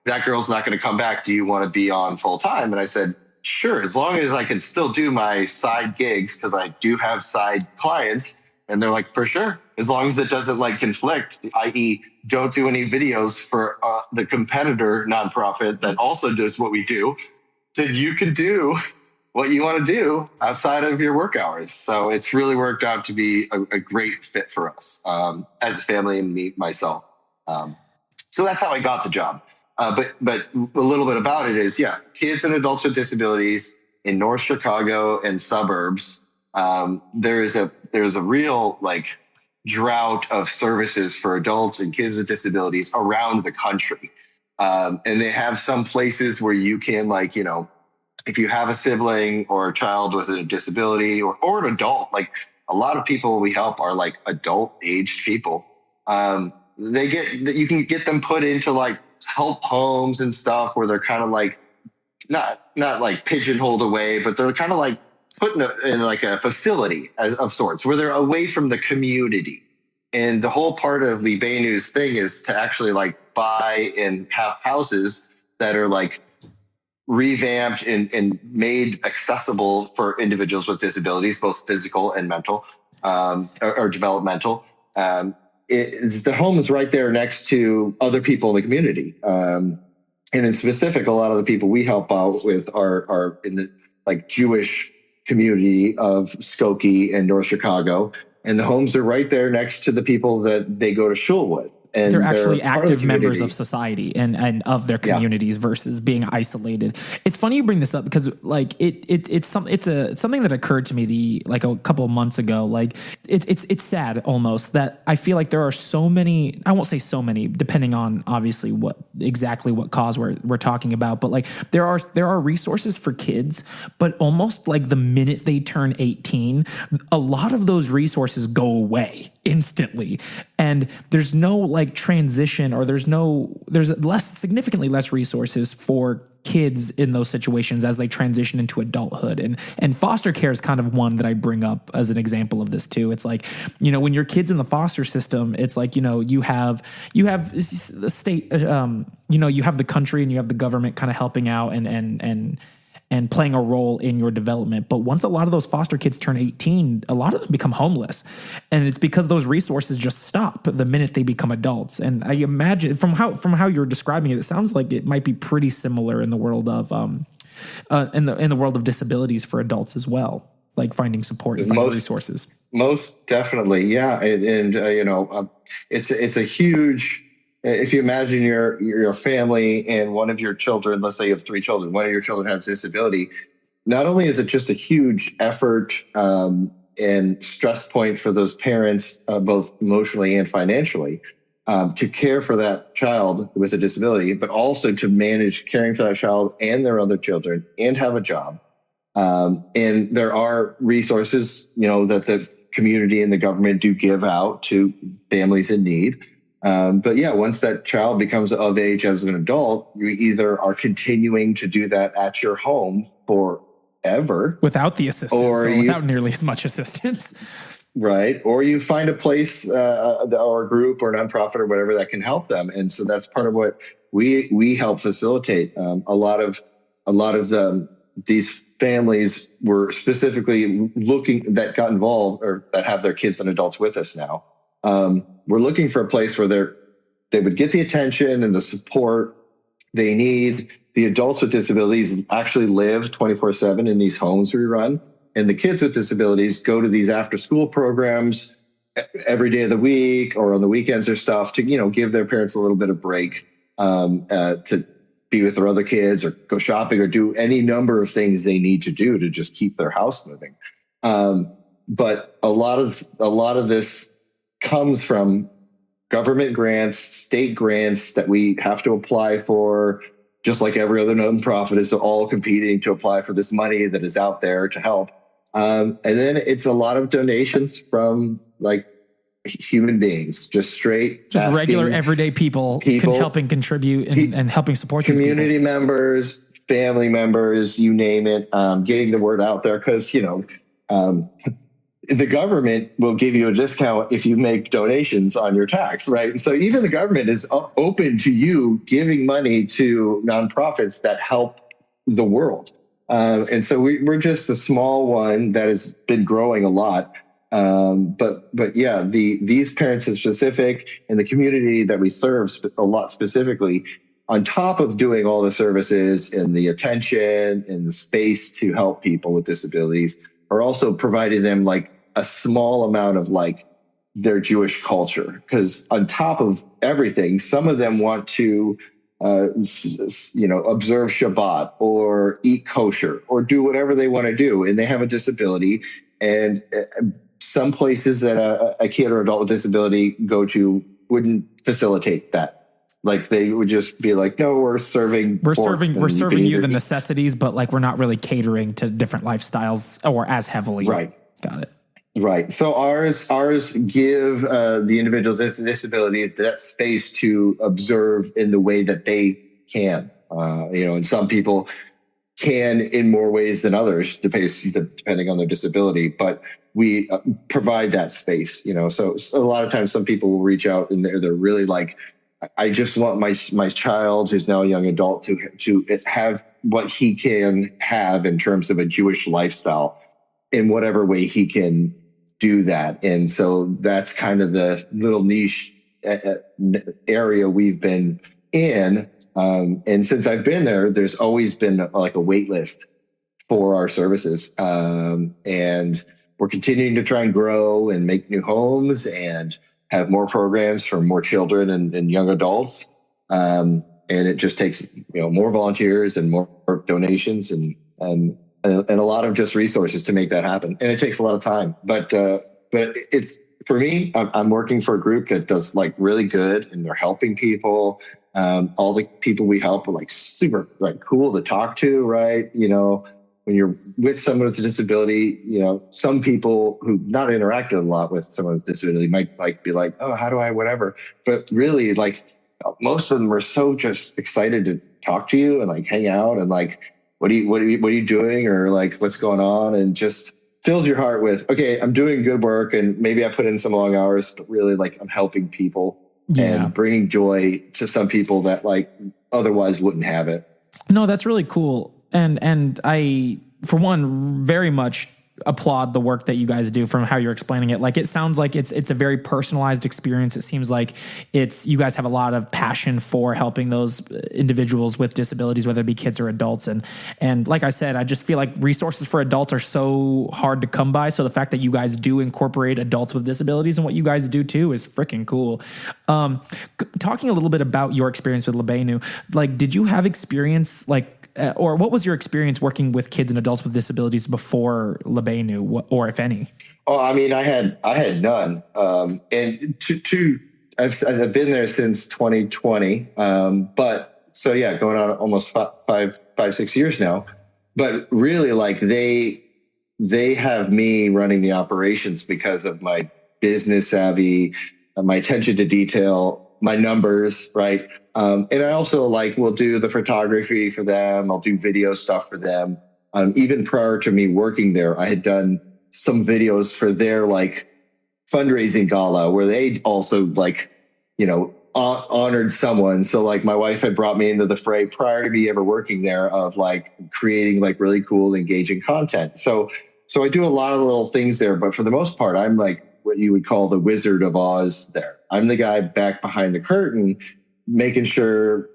that girl's not going to come back. Do you want to be on full time? And I said, sure, as long as I can still do my side gigs, because I do have side clients. And they're like, for sure, as long as it doesn't like conflict, i.e. don't do any videos for the competitor nonprofit that also does what we do, then you can do what you want to do outside of your work hours. So it's really worked out to be a great fit for us as a family and myself. So that's how I got the job. But a little bit about it is, kids and adults with disabilities in North Chicago and suburbs. There's a real like drought of services for adults and kids with disabilities around the country. And they have some places where you can if you have a sibling or a child with a disability or an adult, like a lot of people we help are like adult aged people. You can get them put into like help homes and stuff where they're kind of like not like pigeonholed away, but they're kind of like put in like a facility of sorts where they're away from the community. And the whole part of Libenu's thing is to actually like buy and have houses that are like revamped and made accessible for individuals with disabilities, both physical and mental or developmental. The home is right there next to other people in the community. And in specific, a lot of the people we help out with are in the like Jewish community of Skokie and North Chicago. And the homes are right there next to the people that they go to shul with. And they're actually active members of society and of their communities versus being isolated. It's funny you bring this up because like it's something that occurred to me a couple of months ago. Like it's sad almost that I feel like there are so many, I won't say so many, depending on obviously what cause we're talking about, but like there are resources for kids, but almost like the minute they turn 18, a lot of those resources go away instantly. And there's no like transition, or there's significantly less resources for kids in those situations as they transition into adulthood. And foster care is kind of one that I bring up as an example of this too. It's like, when your kid's in the foster system, it's like, you have the state, you have the country and you have the government kind of helping out and and playing a role in your development. But once a lot of those foster kids turn 18, a lot of them become homeless. And it's because those resources just stop the minute they become adults. And I imagine from how you're describing it, it sounds like it might be pretty similar in the world of in the world of disabilities for adults as well, like finding support and finding resources. Most definitely, yeah, it's a huge. If you imagine your family and one of your children, let's say you have 3 children, one of your children has a disability. Not only is it just a huge effort and stress point for those parents, both emotionally and financially, to care for that child with a disability, but also to manage caring for that child and their other children and have a job. And there are resources, that the community and the government do give out to families in need. But yeah, once that child becomes of age as an adult, you either are continuing to do that at your home forever without the assistance or without nearly as much assistance. Right. Or you find a place or a group or nonprofit or whatever that can help them. And so that's part of what we help facilitate. A lot of these families were specifically that got involved or that have their kids and adults with us now. We're looking for a place where they would get the attention and the support they need. The adults with disabilities actually live 24/7 in these homes we run. And the kids with disabilities go to these after school programs every day of the week or on the weekends or stuff to, give their parents a little bit of break, to be with their other kids or go shopping or do any number of things they need to do to just keep their house moving. But a lot of this comes from government grants, state grants that we have to apply for, just like every other nonprofit is all competing to apply for this money that is out there to help. And then it's a lot of donations from like human beings, just regular everyday people can help and contribute and helping support these community members, family members, you name it, getting the word out there. Cause the government will give you a discount if you make donations on your tax, right? And so even the government is open to you giving money to nonprofits that help the world. And so we're just a small one that has been growing a lot. But yeah, these parents in specific and the community that we serve a lot specifically, on top of doing all the services and the attention and the space to help people with disabilities, are also providing them like a small amount of like their Jewish culture. Because on top of everything, some of them want to observe Shabbat or eat kosher or do whatever they want to do. And they have a disability. And some places that a kid or adult with disability go to wouldn't facilitate that. Like they would just be like, no, we're serving you the necessities, but like, we're not really catering to different lifestyles or as heavily. Right. Got it. Right. So ours give the individuals with disability that space to observe in the way that they can. And some people can in more ways than others, depending on their disability. But we provide that space. So a lot of times some people will reach out and they're really like, I just want my child, who's now a young adult, to have what he can have in terms of a Jewish lifestyle in whatever way he can do that. And so that's kind of the little niche area we've been in. And since I've been there, there's always been like a wait list for our services. And we're continuing to try and grow and make new homes and have more programs for more children and young adults. And it just takes, more volunteers and more donations and a lot of just resources to make that happen. And it takes a lot of time, but it's, for me, I'm working for a group that does like really good and they're helping people. All the people we help are like super like cool to talk to, right? When you're with someone with a disability, some people who not interacted a lot with someone with a disability might like be like, oh, how do I, whatever. But really like most of them are so just excited to talk to you and like hang out and like, what are you doing? Or like, what's going on? And just fills your heart with, okay, I'm doing good work and maybe I put in some long hours, but really like I'm helping people and bringing joy to some people that like otherwise wouldn't have it. No, that's really cool. And I, for one, very much applaud the work that you guys do from how you're explaining it. Like, it sounds like it's a very personalized experience. It seems like you guys have a lot of passion for helping those individuals with disabilities, whether it be kids or adults. And like I said, I just feel like resources for adults are so hard to come by. So the fact that you guys do incorporate adults with disabilities and what you guys do too is freaking cool. Talking a little bit about your experience with Libenu, like, did you have experience or what was your experience working with kids and adults with disabilities before Libenu, or if any? Oh, I mean, I had none. And I've been there since 2020. But so yeah, going on almost five, 6 years now. But really, like, they have me running the operations because of my business savvy, my attention to detail, my numbers, right? And I also will do the photography for them. I'll do video stuff for them. Even prior to me working there, I had done some videos for their fundraising gala where they also honored someone. So my wife had brought me into the fray prior to me ever working there of creating really cool, engaging content. So I do a lot of little things there, but for the most part, I'm what you would call the Wizard of Oz there. I'm the guy back behind the curtain, making sure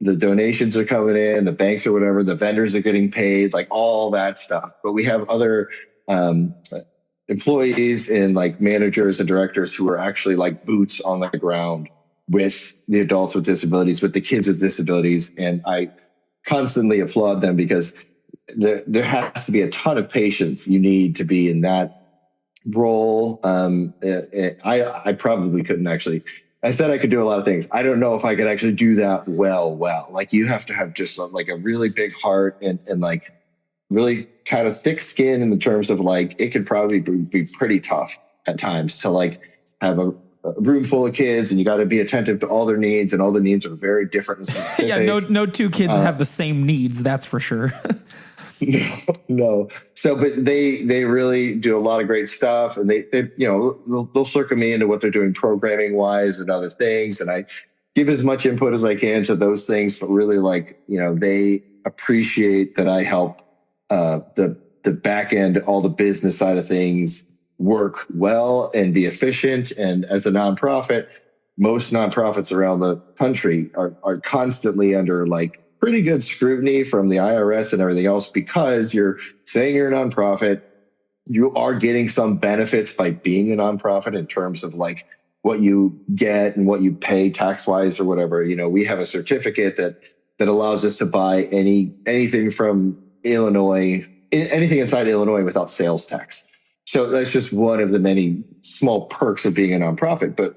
the donations are coming in, the banks or whatever, the vendors are getting paid, all that stuff. But we have other employees and managers and directors who are actually boots on the ground with the adults with disabilities, with the kids with disabilities. And I constantly applaud them because there has to be a ton of patience you need to be in that role. I probably couldn't actually. I said I could do a lot of things. I don't know if I could actually do that well. You have to have just a really big heart and really kind of thick skin in the terms of it could probably be pretty tough at times to have a room full of kids and you got to be attentive to all their needs, and all their needs are very different and specific. Yeah, no two kids have the same needs. That's for sure. No. So, but they really do a lot of great stuff, and they'll circle me into what they're doing programming wise and other things. And I give as much input as I can to those things, but really they appreciate that I help the back end, all the business side of things work well and be efficient. And as a nonprofit, most nonprofits around the country are constantly under pretty good scrutiny from the IRS and everything else, because you're saying you're a nonprofit, you are getting some benefits by being a nonprofit in terms of what you get and what you pay tax wise or whatever. We have a certificate that allows us to buy anything from Illinois, anything inside Illinois without sales tax. So that's just one of the many small perks of being a nonprofit. But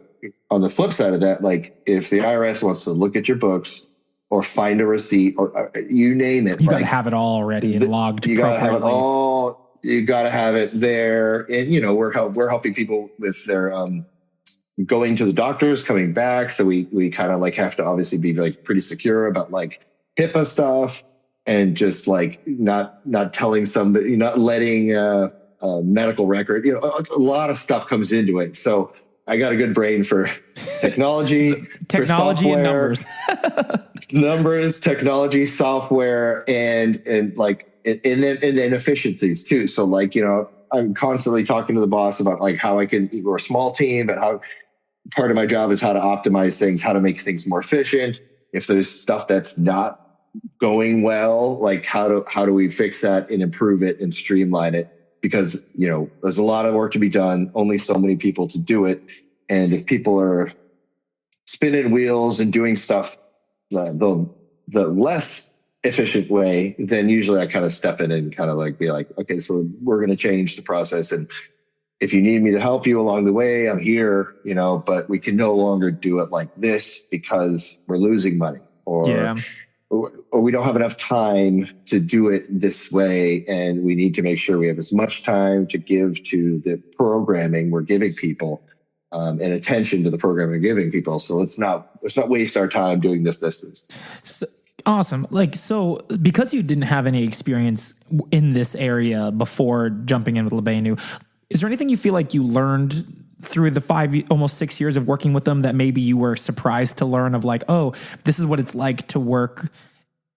on the flip side of that, if the IRS wants to look at your books, or find a receipt, or you name it. You got to have it all already and logged. You got to have it all. You got to have it there. And, we're helping people with their going to the doctors, coming back. So we kind of have to obviously be pretty secure about HIPAA stuff, and just not telling somebody, not letting a medical record, a lot of stuff comes into it. So I got a good brain for technology, for software, and numbers, technology, software, and efficiencies too. So I'm constantly talking to the boss about how I can. We're a small team, but how part of my job is how to optimize things, how to make things more efficient. If there's stuff that's not going well, how do we fix that and improve it and streamline it? Because, there's a lot of work to be done, only so many people to do it. And if people are spinning wheels and doing stuff the less efficient way, then usually I kind of step in and kind of be okay, so we're going to change the process. And if you need me to help you along the way, I'm here, but we can no longer do it like this because we're losing money, or we don't have enough time to do it this way, and we need to make sure we have as much time to give to the programming we're giving people, and attention to the programming we're giving people. So let's not waste our time doing this. So, awesome. So because you didn't have any experience in this area before jumping in with Libenu, is there anything you feel like you learned through the almost 6 years of working with them that maybe you were surprised to learn of oh, this is what it's like to work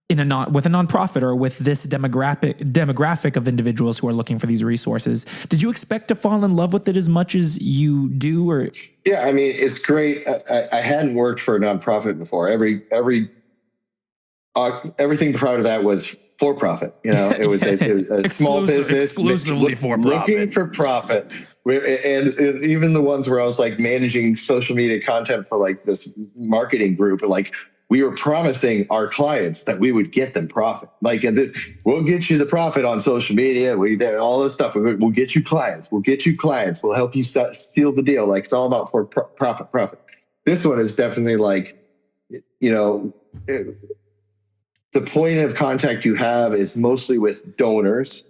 with a nonprofit or with this demographic of individuals who are looking for these resources. Did you expect to fall in love with it as much as you do? Or yeah, I mean, it's great. I hadn't worked for a nonprofit before. Everything prior to that was for profit. You know, it was a small business exclusively for profit, looking for profit. And even the ones where I was like managing social media content for like this marketing group, like we were promising our clients that we would get them profit. Like, we'll get you the profit on social media. We did all this stuff. We'll get you clients. We'll get you clients. We'll help you seal the deal. Like, it's all about for profit. This one is definitely like, you know, the point of contact you have is mostly with donors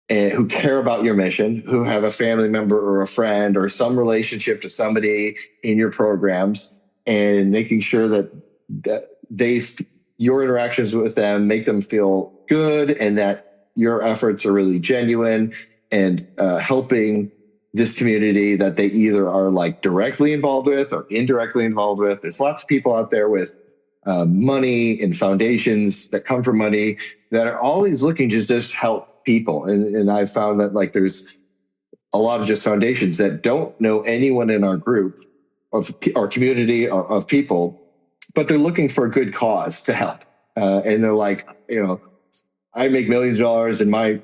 and who care about your mission, who have a family member or a friend or some relationship to somebody in your programs, and making sure that your interactions with them make them feel good and that your efforts are really genuine and helping this community that they either are like directly involved with or indirectly involved with. There's lots of people out there with money and foundations that come from money that are always looking to just help people. And I found that like there's a lot of just foundations that don't know anyone in our group of our community of people, but they're looking for a good cause to help. And they're like, you know, I make millions of dollars and my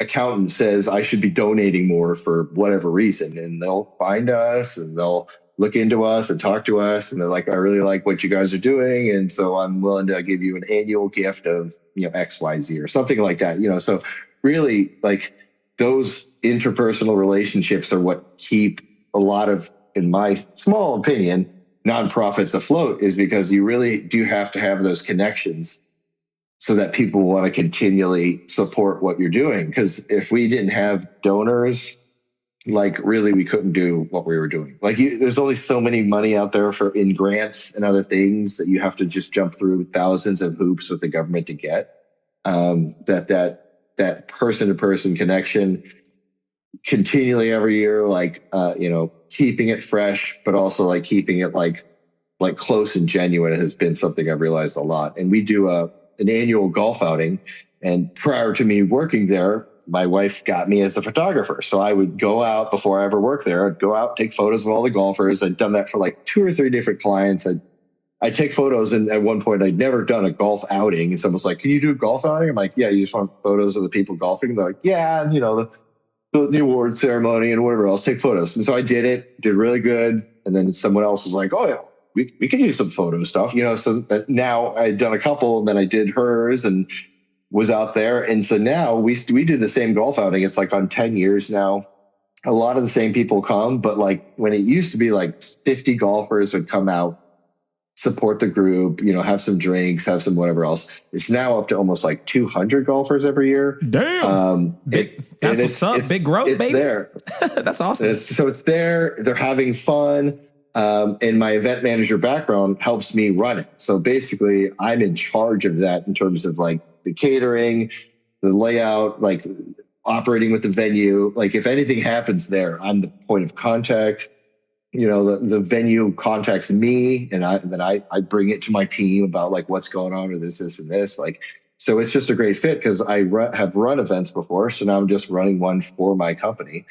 accountant says I should be donating more for whatever reason. And they'll find us and they'll look into us and talk to us. And they're like, I really like what you guys are doing. And so I'm willing to give you an annual gift of, you know, X, Y, Z or something like that. You know, so really like those interpersonal relationships are what keep a lot of, in my small opinion, nonprofits afloat, is because you really do have to have those connections so that people want to continually support what you're doing. Because if we didn't have donors, like really we couldn't do what we were doing. Like there's only so many money out there in grants and other things that you have to just jump through thousands of hoops with the government to get. That person-to-person connection continually every year, like, you know, keeping it fresh, but also like keeping it like close and genuine has been something I've realized a lot. And we do an annual golf outing. And prior to me working there, my wife got me as a photographer. So I would go out before I ever worked there. I'd go out, take photos of all the golfers. I'd done that for like 2 or 3 different clients. I'd take photos. And at one point I'd never done a golf outing. And someone was like, can you do a golf outing? I'm like, yeah, you just want photos of the people golfing? And they're like, yeah. And, you know, the award ceremony and whatever else, take photos. And so I did really good. And then someone else was like, oh yeah, we could use some photo stuff, you know? So now I'd done a couple and then I did hers and was out there. And so now we do the same golf outing. It's like on 10 years now. A lot of the same people come, but like when it used to be like 50 golfers would come out, support the group, you know, have some drinks, have some whatever else. It's now up to almost like 200 golfers every year. Damn. That's what's up. Big growth, baby. There. That's awesome. So it's there. They're having fun. And my event manager background helps me run it. So basically I'm in charge of that in terms of like the catering, the layout, like operating with the venue. Like if anything happens there, I'm the point of contact. You know, the venue contacts me and then I bring it to my team about like what's going on with this and this. Like, so it's just a great fit because I have run events before. So now I'm just running one for my company.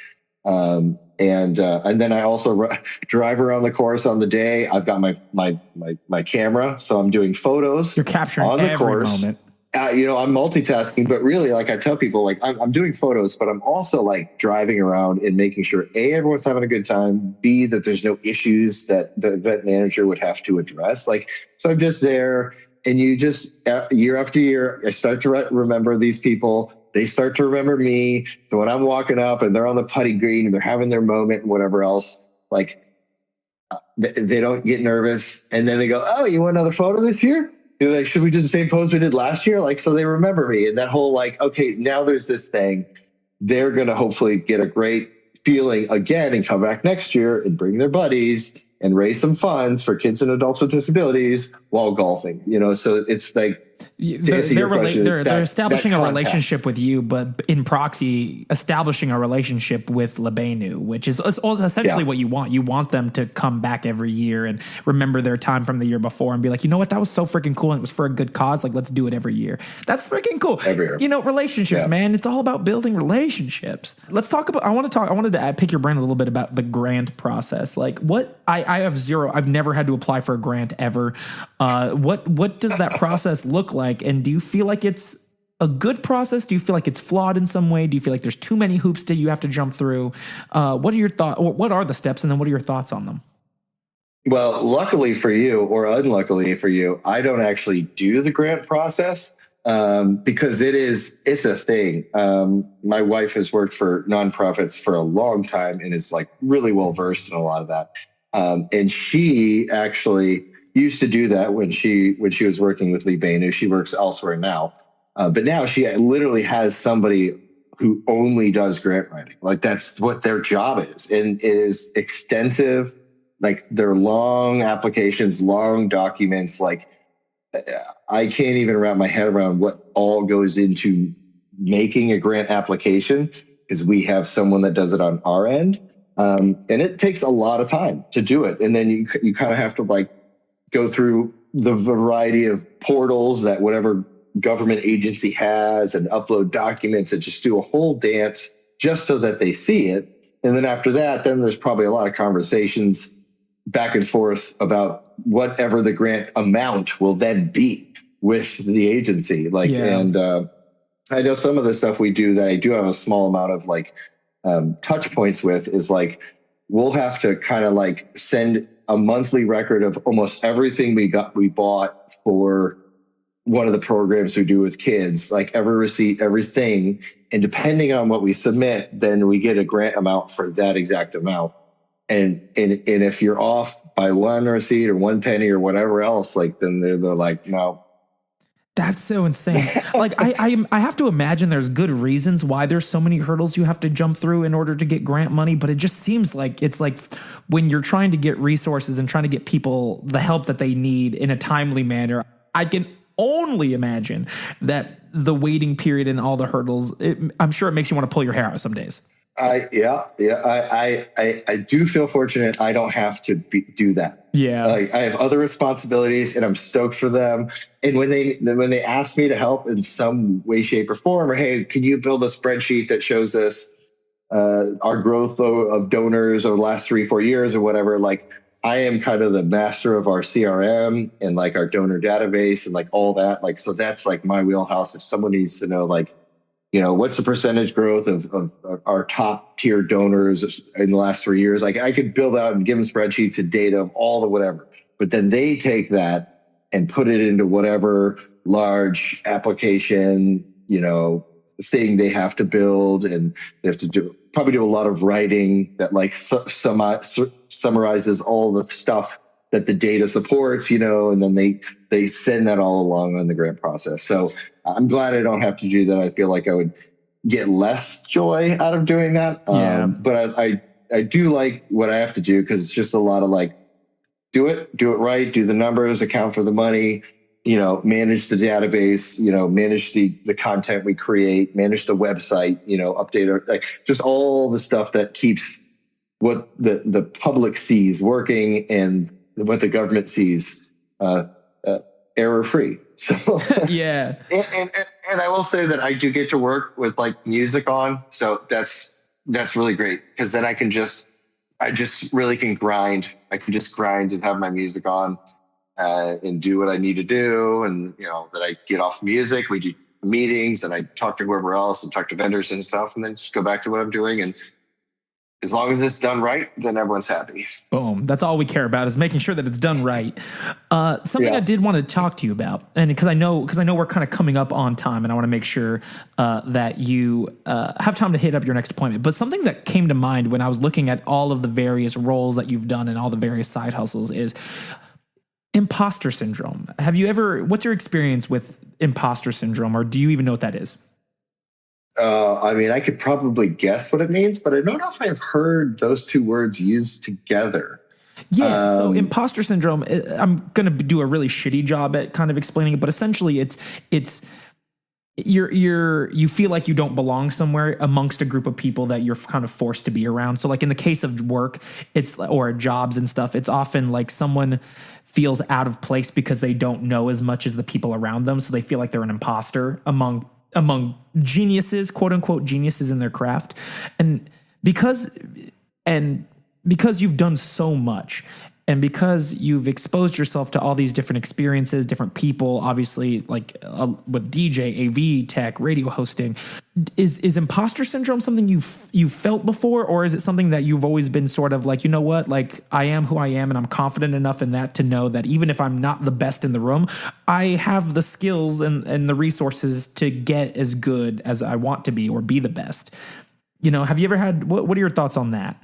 And then I also drive around the course on the day. I've got my camera. So I'm doing photos. You're capturing on the every course. moment. You know, I'm multitasking, but really, like I tell people, like I'm doing photos, but I'm also like driving around and making sure A, everyone's having a good time, B, that there's no issues that the event manager would have to address. Like, so I'm just there, and you just year after year, I start to remember these people. They start to remember me. So when I'm walking up and they're on the putting green and they're having their moment and whatever else, like they don't get nervous, and then they go, "Oh, you want another photo this year?" They're like, should we do the same pose we did last year? Like, so they remember me, and that whole like, okay, now there's this thing. They're going to hopefully get a great feeling again and come back next year and bring their buddies and raise some funds for kids and adults with disabilities while golfing, you know? So it's like, They're establishing a relationship with you, but in proxy, establishing a relationship with Libenu, which is essentially what you want. You want them to come back every year and remember their time from the year before and be like, you know what, that was so freaking cool and it was for a good cause. Like, let's do it every year. That's freaking cool. Every year. You know, relationships, man. It's all about building relationships. Let's talk about. I wanted to pick your brain a little bit about the grant process. Like, what I have zero. I've never had to apply for a grant ever. What does that process look like? And do you feel like it's a good process? Do you feel like it's flawed in some way? Do you feel like there's too many hoops that you have to jump through? What are your thoughts? What are the steps? And then what are your thoughts on them? Well, luckily for you, or unluckily for you, I don't actually do the grant process because it's a thing. My wife has worked for nonprofits for a long time and is like really well versed in a lot of that. And she actually used to do that when she was working with Libenu. She works elsewhere now. But now she literally has somebody who only does grant writing. Like, that's what their job is. And it is extensive. Like, they're long applications, long documents. Like, I can't even wrap my head around what all goes into making a grant application, because we have someone that does it on our end. And it takes a lot of time to do it. And then you kind of have to like go through the variety of portals that whatever government agency has and upload documents and just do a whole dance just so that they see it. And then after that, then there's probably a lot of conversations back and forth about whatever the grant amount will then be with the agency. Like, and I know some of the stuff we do that I do have a small amount of like touch points with is like, we'll have to kind of like send a monthly record of almost everything we bought for one of the programs we do with kids, like every receipt, everything. And depending on what we submit, then we get a grant amount for that exact amount. And if you're off by one receipt or one penny or whatever else, like, then they're like, no. That's so insane. Like, I have to imagine there's good reasons why there's so many hurdles you have to jump through in order to get grant money. But it just seems like it's like when you're trying to get resources and trying to get people the help that they need in a timely manner, I can only imagine that the waiting period and all the hurdles, I'm sure it makes you want to pull your hair out some days. I do feel fortunate. I don't have to do that. Yeah. Like, I have other responsibilities and I'm stoked for them. And when they ask me to help in some way, shape or form, or, hey, can you build a spreadsheet that shows us our growth of donors over the last 3-4 years or whatever, like, I am kind of the master of our CRM and like our donor database and like all that. Like, so that's like my wheelhouse. If someone needs to know, like, you know, what's the percentage growth of our top tier donors in the last 3 years? Like, I could build out and give them spreadsheets and data of all the whatever, but then they take that and put it into whatever large application, you know, thing they have to build, and they have to probably do a lot of writing that like summarizes all the stuff that the data supports, you know, and then they send that all along on the grant process. So I'm glad I don't have to do that. I feel like I would get less joy out of doing that. But I do like what I have to do, because it's just a lot of like, do it right, do the numbers, account for the money, you know, manage the database, you know, manage the content we create, manage the website, you know, update our, like, just all the stuff that keeps what the public sees working and what the government sees error free. So yeah. And I will say that I do get to work with like music on, so that's really great, because then I just really can grind. I can just grind and have my music on and do what I need to do, and you know, that I get off music. We do meetings and I talk to whoever else and talk to vendors and stuff, and then just go back to what I'm doing. And as long as it's done right, then everyone's happy. Boom. That's all we care about, is making sure that it's done right. Something I did want to talk to you about, and because I know we're kind of coming up on time, and I want to make sure that you have time to hit up your next appointment. But something that came to mind when I was looking at all of the various roles that you've done and all the various side hustles is imposter syndrome. What's your experience with imposter syndrome, or do you even know what that is? I mean, I could probably guess what it means, but I don't know if I've heard those two words used together. Yeah. So imposter syndrome, I'm going to do a really shitty job at kind of explaining it, but essentially it's you feel like you don't belong somewhere amongst a group of people that you're kind of forced to be around. So like in the case of work, or jobs and stuff, it's often like someone feels out of place because they don't know as much as the people around them. So they feel like they're an imposter among geniuses, quote unquote geniuses in their craft. And because you've done so much, and because you've exposed yourself to all these different experiences, different people, obviously, like with DJ, AV, tech, radio hosting, is imposter syndrome something you've felt before, or is it something that you've always been sort of like, you know what, like I am who I am, and I'm confident enough in that to know that even if I'm not the best in the room, I have the skills and the resources to get as good as I want to be or be the best. You know, have you ever had? What are your thoughts on that?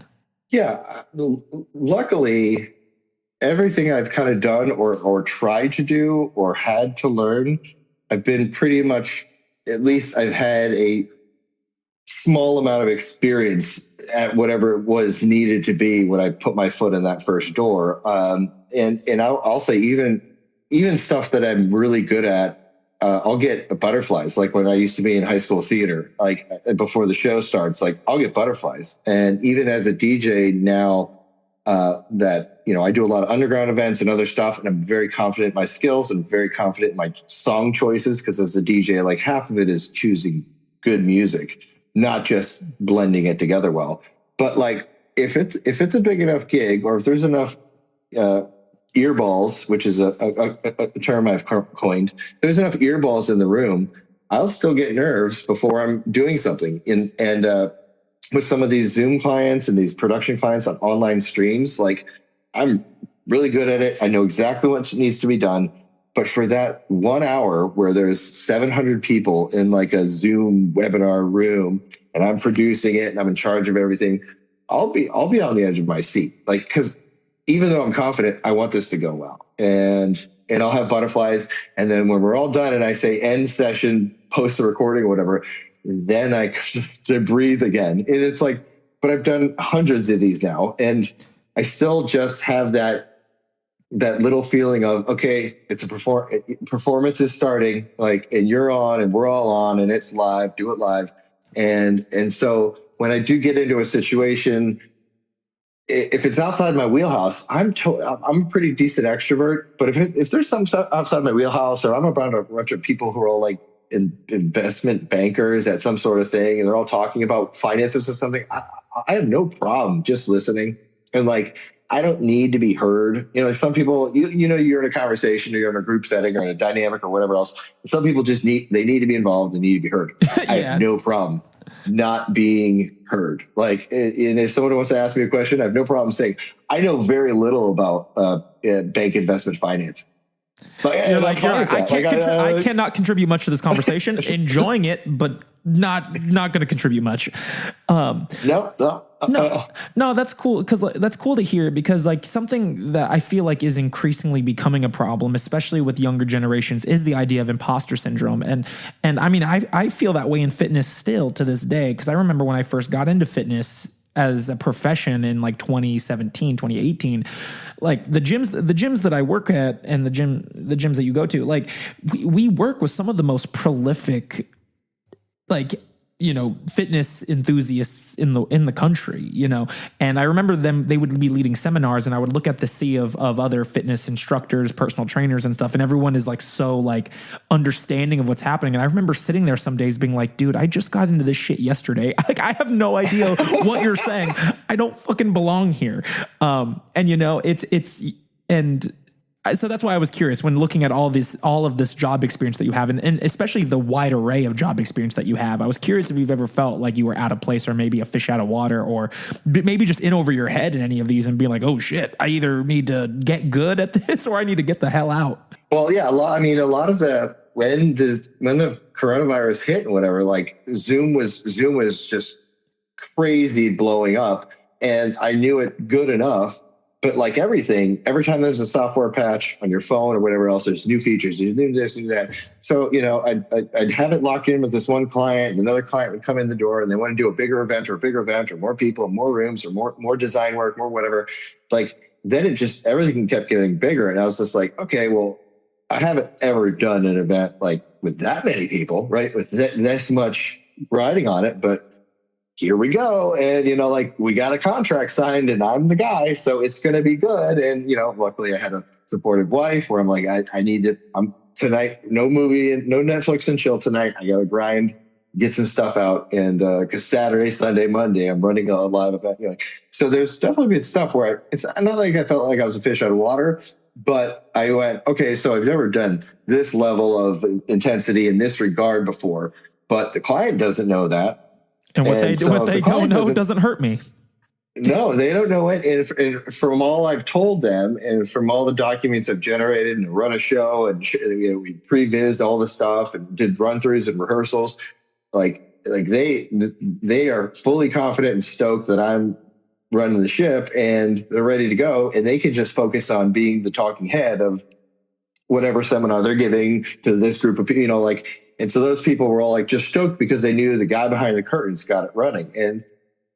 Yeah, luckily, everything I've kind of done or tried to do or had to learn, I've been pretty much, at least I've had a small amount of experience at whatever it was needed to be when I put my foot in that first door. And I'll say even stuff that I'm really good at, I'll get butterflies. Like when I used to be in high school theater, like before the show starts, like I'll get butterflies. And even as a DJ now, that, you know, I do a lot of underground events and other stuff, and I'm very confident in my skills and very confident in my song choices. Because as a DJ, like half of it is choosing good music, not just blending it together well. But like if it's a big enough gig, or if there's enough earballs, which is a term I've coined, there's enough earballs in the room, I'll still get nerves before I'm doing something. And with some of these Zoom clients and these production clients on online streams, like I'm really good at it. I know exactly what needs to be done. But for that 1 hour where there's 700 people in like a Zoom webinar room and I'm producing it and I'm in charge of everything, I'll be on the edge of my seat. Like, because even though I'm confident, I want this to go well. And I'll have butterflies. And then when we're all done and I say end session, post the recording or whatever, then I to breathe again. And it's like, but I've done hundreds of these now, and I still just have that little feeling of, okay, it's a performance is starting, like, and you're on and we're all on and it's live, do it live. And so when I do get into a situation, if it's outside my wheelhouse, I'm a pretty decent extrovert. But if there's some stuff outside my wheelhouse, or I'm around a bunch of people who are all like investment bankers at some sort of thing, and they're all talking about finances or something, I have no problem just listening. And like, I don't need to be heard. You know, like some people, you know, you're in a conversation or you're in a group setting or in a dynamic or whatever else. Some people just need to be involved and need to be heard. Yeah. I have no problem not being heard. Like, and if someone wants to ask me a question, I have no problem saying I know very little about bank investment finance. But I cannot contribute much to this conversation. Enjoying it, but not going to contribute much. No, that's cool, because that's cool to hear, because like something that I feel like is increasingly becoming a problem, especially with younger generations, is the idea of imposter syndrome. And I mean, I feel that way in fitness still to this day, because I remember when I first got into fitness as a profession in like 2017, 2018, like the gyms that I work at and the gyms that you go to, like we work with some of the most prolific, like, you know, fitness enthusiasts in the country, you know. And I remember they would be leading seminars, and I would look at the sea of other fitness instructors, personal trainers and stuff. And everyone is like, so like understanding of what's happening. And I remember sitting there some days being like, dude, I just got into this shit yesterday. Like, I have no idea what you're saying. I don't fucking belong here. And you know, so that's why I was curious when looking at all of this job experience that you have, and especially the wide array of job experience that you have. I was curious if you've ever felt like you were out of place, or maybe a fish out of water, or maybe just in over your head in any of these and being like, oh shit, I either need to get good at this or I need to get the hell out. Well, yeah, a lot of when the coronavirus hit and whatever, like Zoom was just crazy blowing up, and I knew it good enough. But like everything, every time there's a software patch on your phone or whatever else, there's new features, there's new this, new that. So, you know, I'd have it locked in with this one client, and another client would come in the door and they want to do a bigger event or more people, more rooms, or more design work, more whatever. Like then everything kept getting bigger. And I was just like, okay, well, I haven't ever done an event like with that many people, right? With this much riding on it, but here we go. And, like we got a contract signed and I'm the guy, so it's going to be good. And, luckily I had a supportive wife where I'm like, I need to, tonight, no movie and no Netflix and chill tonight. I got to grind, get some stuff out. And, cause Saturday, Sunday, Monday, I'm running a live event. So there's definitely been stuff where it's not like I felt like I was a fish out of water, but I went, okay, so I've never done this level of intensity in this regard before, but the client doesn't know that. And what they don't know doesn't hurt me. No, they don't know it. And from all I've told them and from all the documents I've generated and run a show and we pre-vised all the stuff and did run-throughs and rehearsals, like they are fully confident and stoked that I'm running the ship and they're ready to go. And they can just focus on being the talking head of whatever seminar they're giving to this group of people, and so those people were all like just stoked because they knew the guy behind the curtains got it running.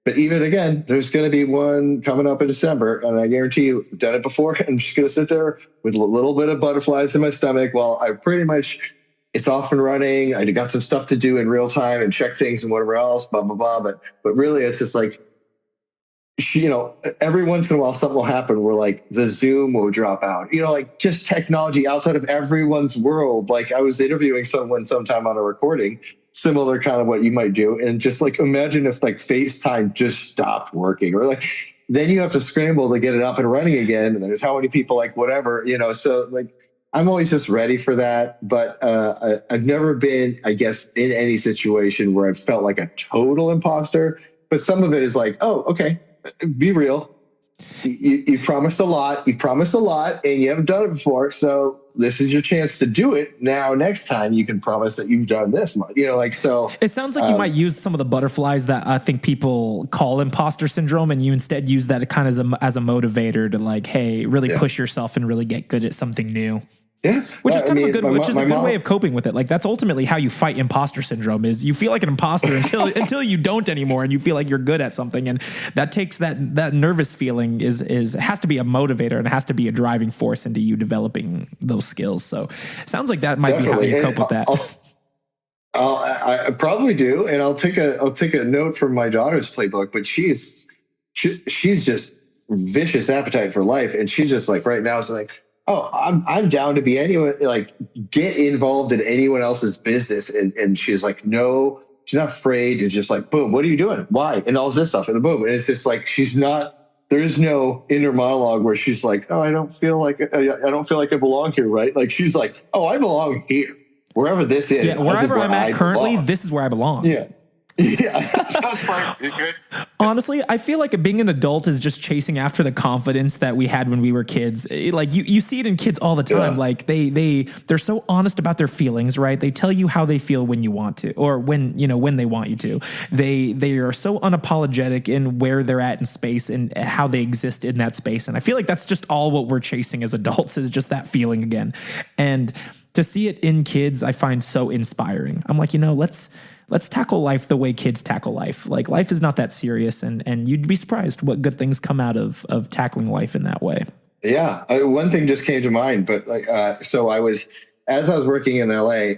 But even again, there's going to be one coming up in December, and I guarantee you, I've done it before. I'm just going to sit there with a little bit of butterflies in my stomach while I pretty much, it's off and running. I got some stuff to do in real time and check things and whatever else, blah, blah, blah. But really, it's just like, every once in a while something will happen where like the Zoom will drop out, just technology outside of everyone's world. Like I was interviewing someone sometime on a recording, similar kind of what you might do. And just like, imagine if like FaceTime just stopped working or like, then you have to scramble to get it up and running again. And there's how many people, like whatever, so like, I'm always just ready for that. But I've never been, I guess, in any situation where I've felt like a total imposter, but some of it is like, oh, okay. Be real. You promised a lot. You promised a lot, and you haven't done it before. So this is your chance to do it. Now, next time, you can promise that you've done this much. So it sounds like you might use some of the butterflies that I think people call imposter syndrome, and you instead use that kind of as a motivator to like, hey, really push yourself and really get good at something new. Yeah, which is kind of a good way of coping with it. Like that's ultimately how you fight imposter syndrome. Is you feel like an imposter until you don't anymore, and you feel like you're good at something, and that takes that nervous feeling has to be a motivator and it has to be a driving force into you developing those skills. So sounds like that might Definitely. be how you cope with that. I probably do, and I'll take a note from my daughter's playbook. But she's just vicious appetite for life, and she's just like right now is like, oh, I'm down to be anyone, like get involved in anyone else's business. And she's like, no, she's not afraid to just like, boom, what are you doing? Why? And all this stuff. And boom. And it's just like, there is no inner monologue where she's like, oh, I don't feel like I belong here. Right. Like she's like, oh, I belong here. Wherever this is. Yeah. Wherever I'm at currently, this is where I belong. Yeah. Yeah. That's like, you're good. Honestly, I feel like being an adult is just chasing after the confidence that we had when we were kids. Like you see it in kids all the time. Yeah. Like they're so honest about their feelings, right? They tell you how they feel when you want to, or when they want you to. They are so unapologetic in where they're at in space and how they exist in that space. And I feel like that's just all what we're chasing as adults is just that feeling again. And to see it in kids, I find so inspiring. I'm like, let's tackle life the way kids tackle life. Like life is not that serious, and you'd be surprised what good things come out of tackling life in that way. Yeah, one thing just came to mind, but so as I was working in LA,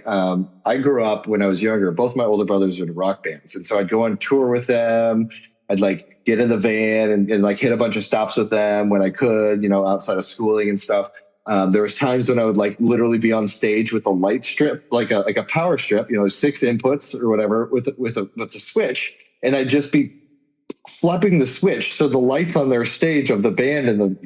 I grew up when I was younger. Both my older brothers were in rock bands, and so I'd go on tour with them. I'd like get in the van and like hit a bunch of stops with them when I could, outside of schooling and stuff. There was times when I would like literally be on stage with a light strip, like a power strip, 6 inputs or whatever with a switch. And I'd just be flipping the switch. So the lights on their stage of the band and the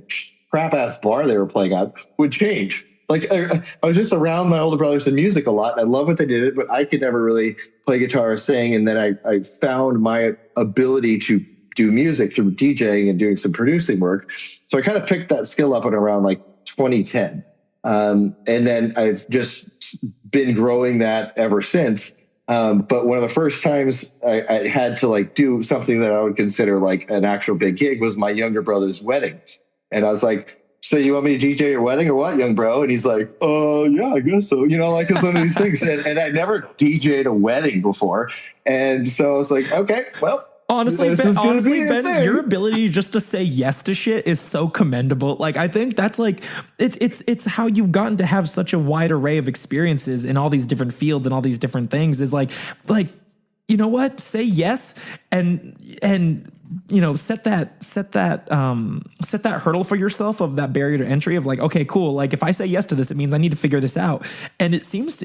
crap ass bar they were playing at would change. Like I was just around my older brothers in music a lot. And I love what they did, but I could never really play guitar or sing. And then I found my ability to do music through DJing and doing some producing work. So I kind of picked that skill up at around like 2010. And then I've just been growing that ever since. But one of the first times I had to like do something that I would consider like an actual big gig was my younger brother's wedding. And I was like, so you want me to DJ your wedding or what, young bro? And he's like, yeah, I guess so. Like it's one of these things. And I never DJ'd a wedding before. And so I was like, okay, well, Honestly, This is gonna be a Ben, thing. your ability just to say yes to shit is so commendable. Like, I think that's like, it's how you've gotten to have such a wide array of experiences in all these different fields and all these different things is like, you know what? Say yes and you know, set that hurdle for yourself of that barrier to entry of like, okay, cool. Like if I say yes to this, it means I need to figure this out. And it seems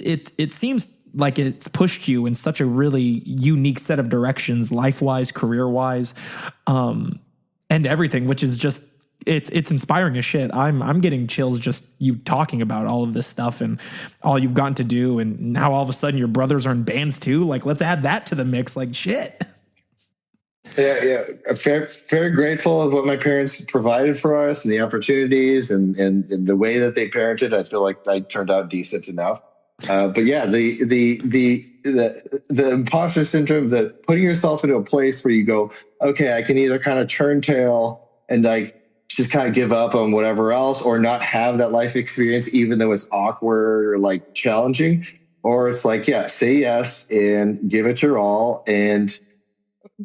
like it's pushed you in such a really unique set of directions, life-wise, career-wise, and everything, which is just, it's inspiring as shit. I'm getting chills just you talking about all of this stuff and all you've gotten to do. And now all of a sudden your brothers are in bands too. Like, let's add that to the mix. Like shit. Yeah. I'm very grateful of what my parents provided for us and the opportunities and the way that they parented. I feel like I turned out decent enough. But yeah, the imposter syndrome, the putting yourself into a place where you go, okay, I can either kind of turn tail and like just kind of give up on whatever else, or not have that life experience, even though it's awkward or like challenging, or it's like, yeah, say yes and give it your all. And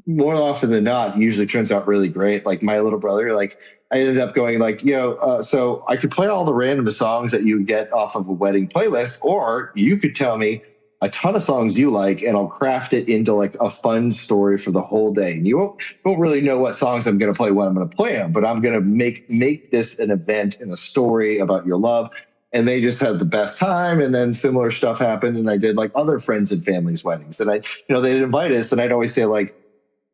more often than not, usually turns out really great. Like my little brother, like I ended up going like, so I could play all the random songs that you get off of a wedding playlist, or you could tell me a ton of songs you like and I'll craft it into like a fun story for the whole day. And you won't really know what songs I'm going to play when I'm going to play them, but I'm going to make this an event and a story about your love. And they just had the best time. And then similar stuff happened. And I did like other friends and families' weddings. And they'd invite us. And I'd always say like,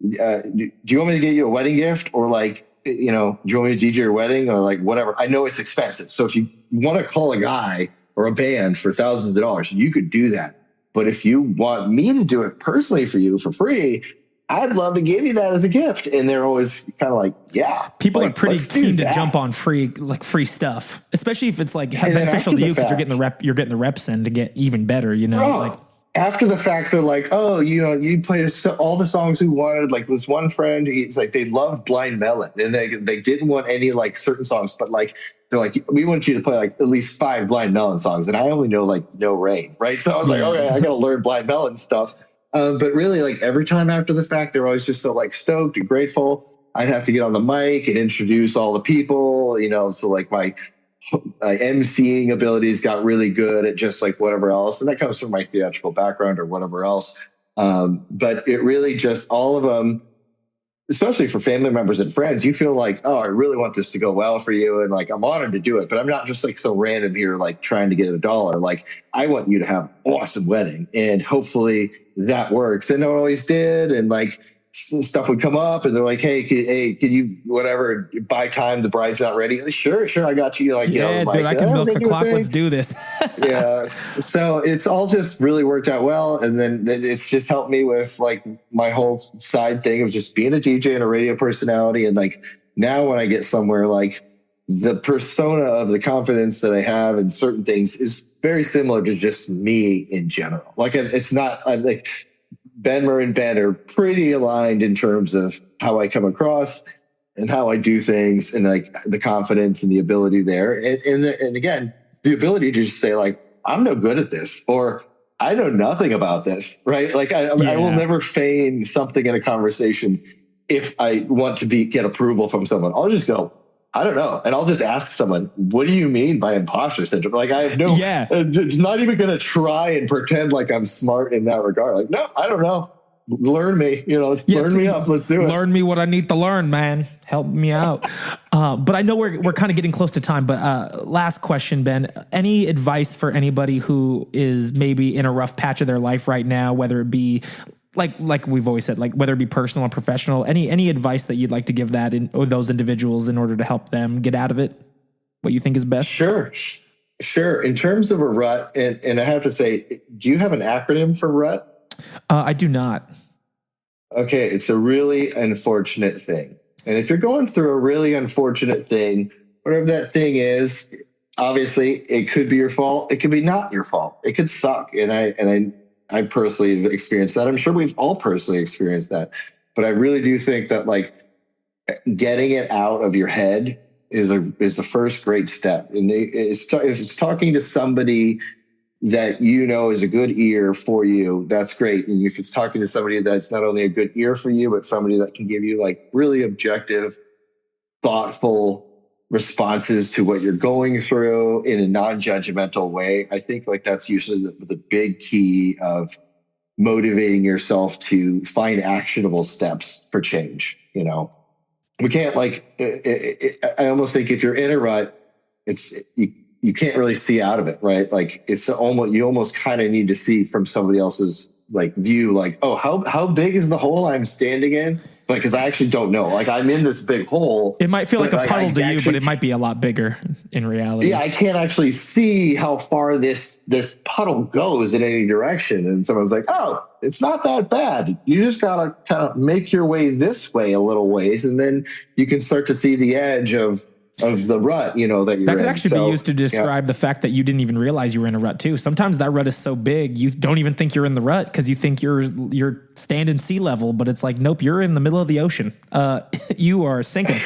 do you want me to get you a wedding gift, or like, do you want me to DJ your wedding, or like whatever? I know it's expensive. So if you want to call a guy or a band for thousands of dollars, you could do that. But if you want me to do it personally for you for free, I'd love to give you that as a gift. And they're always kind of like, yeah. People like, are pretty keen to jump on free stuff, especially if it's like beneficial to you because you're getting the reps in to get even better, like. After the fact, they're like, oh, you played all the songs we wanted. Like this one friend, he's like, they loved Blind Melon, and they didn't want any like certain songs, but like they're like, we want you to play like at least 5 Blind Melon songs, and I only know like No Rain, right? So I was like, okay, I gotta learn Blind Melon stuff. But really, like every time after the fact, they're always just so like stoked and grateful. I'd have to get on the mic and introduce all the people, so like my emceeing abilities got really good at just like whatever else. And that comes from my theatrical background or whatever else. But it really just all of them, especially for family members and friends, you feel like, oh, I really want this to go well for you. And like, I'm honored to do it, but I'm not just like so random here, like trying to get $1. Like I want you to have an awesome wedding, and hopefully that works. And it always did. And like, stuff would come up and they're like, hey, can you whatever buy time, the bride's not ready? Like, sure, I got you. Like, yeah, dude, I can milk the clock. Let's do this. Yeah. So it's all just really worked out well. And then it's just helped me with like my whole side thing of just being a DJ and a radio personality. And like now when I get somewhere, like the persona of the confidence that I have in certain things is very similar to just me in general. Like it's not like BenmeR and Ben are pretty aligned in terms of how I come across and how I do things, and like the confidence and the ability there. And again, the ability to just say like, I'm no good at this, or I know nothing about this, right? Like I will never feign something in a conversation. If I want to get approval from someone, I'll just go, I don't know. And I'll just ask someone, what do you mean by imposter syndrome? Like I have not even going to try and pretend like I'm smart in that regard. Like, no, I don't know. Learn me, learn me up. Let's do it. Learn me what I need to learn, man. Help me out. But I know we're kind of getting close to time, but last question, Ben, any advice for anybody who is maybe in a rough patch of their life right now, whether it be like we've always said, like whether it be personal or professional, any advice that you'd like to give or those individuals in order to help them get out of it? What you think is best? Sure. In terms of a rut, and I have to say, do you have an acronym for rut? I do not. Okay. It's a really unfortunate thing. And if you're going through a really unfortunate thing, whatever that thing is, obviously it could be your fault. It could be not your fault. It could suck. And I personally have experienced that. I'm sure we've all personally experienced that. But I really do think that like getting it out of your head is the first great step. And if it's talking to somebody that you know is a good ear for you, that's great. And if it's talking to somebody that's not only a good ear for you, but somebody that can give you like really objective, thoughtful responses to what you're going through in a non-judgmental way, I think like that's usually the big key of motivating yourself to find actionable steps for change. You know, we can't like, I almost think if you're in a rut, you can't really see out of it, right? Like it's almost, you almost kind of need to see from somebody else's like view, like, oh, how big is the hole I'm standing in? Like, cause I actually don't know. Like I'm in this big hole. It might feel like a puddle to you, but it might be a lot bigger in reality. Yeah. I can't actually see how far this puddle goes in any direction. And someone's like, oh, it's not that bad. You just got to kind of make your way this way a little ways. And then you can start to see the edge of the rut, you know, that you're in. That could actually be used to describe the fact that you didn't even realize you were in a rut too. Sometimes that rut is so big, you don't even think you're in the rut because you think you're standing sea level, but it's like, nope, you're in the middle of the ocean. You are sinking.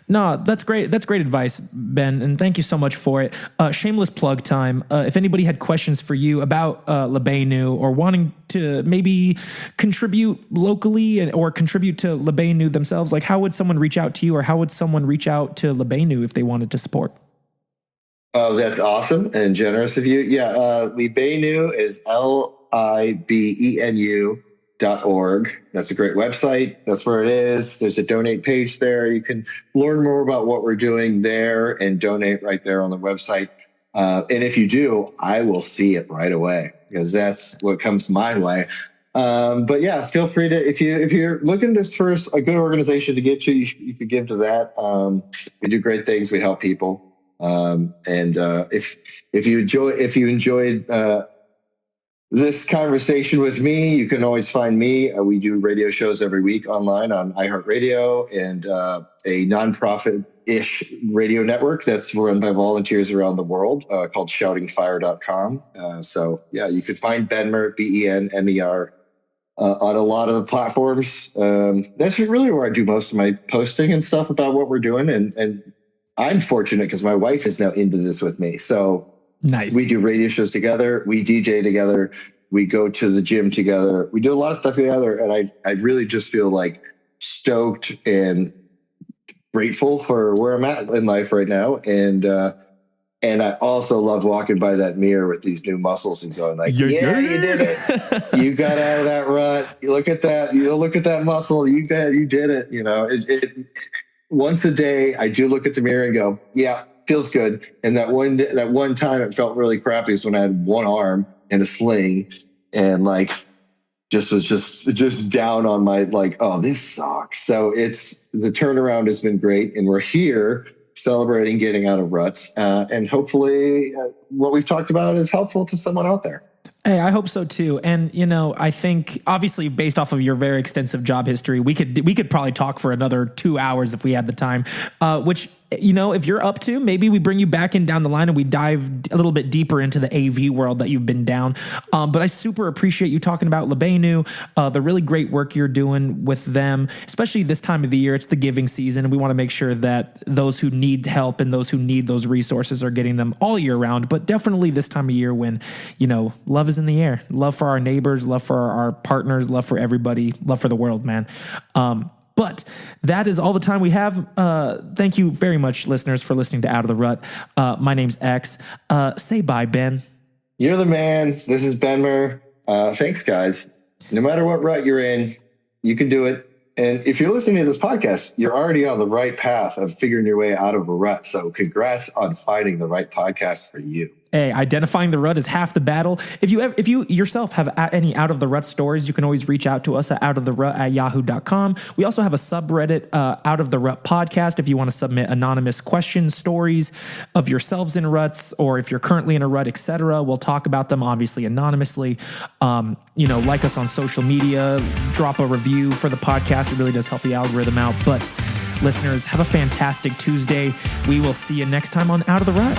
No, that's great. That's great advice, Ben. And thank you so much for it. Shameless plug time. If anybody had questions for you about Libenu or wanting to maybe contribute locally or contribute to Libenu themselves, like how would someone reach out to you or how would someone reach out to Libenu if they wanted to support? Oh, that's awesome and generous of you. Yeah. Libenu is LIBENU.org. That's a great website. That's where it is. There's a donate page there. You can learn more about what we're doing there and donate right there on the website. And if you do, I will see it right away because that's what comes my way. But yeah, feel free to, if you're looking just for a good organization to get to, you could give to that. We do great things. We help people. If you enjoyed this conversation with me, you can always find me. We do radio shows every week online on iHeartRadio and a nonprofit-ish radio network that's run by volunteers around the world called shoutingfire.com. So yeah, you could find BenmeR, BenmeR, on a lot of the platforms. That's really where I do most of my posting and stuff about what we're doing. And I'm fortunate because my wife is now into this with me. So nice. We do radio shows together. We DJ together. We go to the gym together. We do a lot of stuff together. And I really just feel like stoked and grateful for where I'm at in life right now. And I also love walking by that mirror with these new muscles and going like, you did it. You got out of that rut. You look at that. You look at that muscle. You did it. You know, once a day, I do look at the mirror and go, yeah, feels good. And that one time it felt really crappy is when I had one arm and a sling and like just down on my like, oh, this sucks. So the turnaround has been great and we're here celebrating getting out of ruts. And hopefully what we've talked about is helpful to someone out there. Hey, I hope so too. And, you know, I think obviously based off of your very extensive job history, we could probably talk for another 2 hours if we had the time, which, you know, if you're up to, maybe we bring you back in down the line and we dive a little bit deeper into the AV world that you've been down. But I super appreciate you talking about Libenu, the really great work you're doing with them, especially this time of the year. It's the giving season. And we want to make sure that those who need help and those who need those resources are getting them all year round, but definitely this time of year when, you know, love is in the air, love for our neighbors, love for our partners, love for everybody, love for the world, man. But that is all the time we have. Thank you very much, listeners, for listening to Out of the Rut. My name's X. Say bye, Ben. You're the man. This is BenmeR. Thanks, guys. No matter what rut you're in, you can do it. And if you're listening to this podcast, you're already on the right path of figuring your way out of a rut. So congrats on finding the right podcast for you. Hey, identifying the rut is half the battle. If you yourself have any out of the rut stories, you can always reach out to us at outoftherut@yahoo.com. We also have a subreddit, Out of the Rut Podcast. If you want to submit anonymous questions, stories of yourselves in ruts, or if you're currently in a rut, etc., we'll talk about them obviously anonymously. You know, like us on social media, drop a review for the podcast. It really does help the algorithm out. But listeners, have a fantastic Tuesday. We will see you next time on Out of the Rut.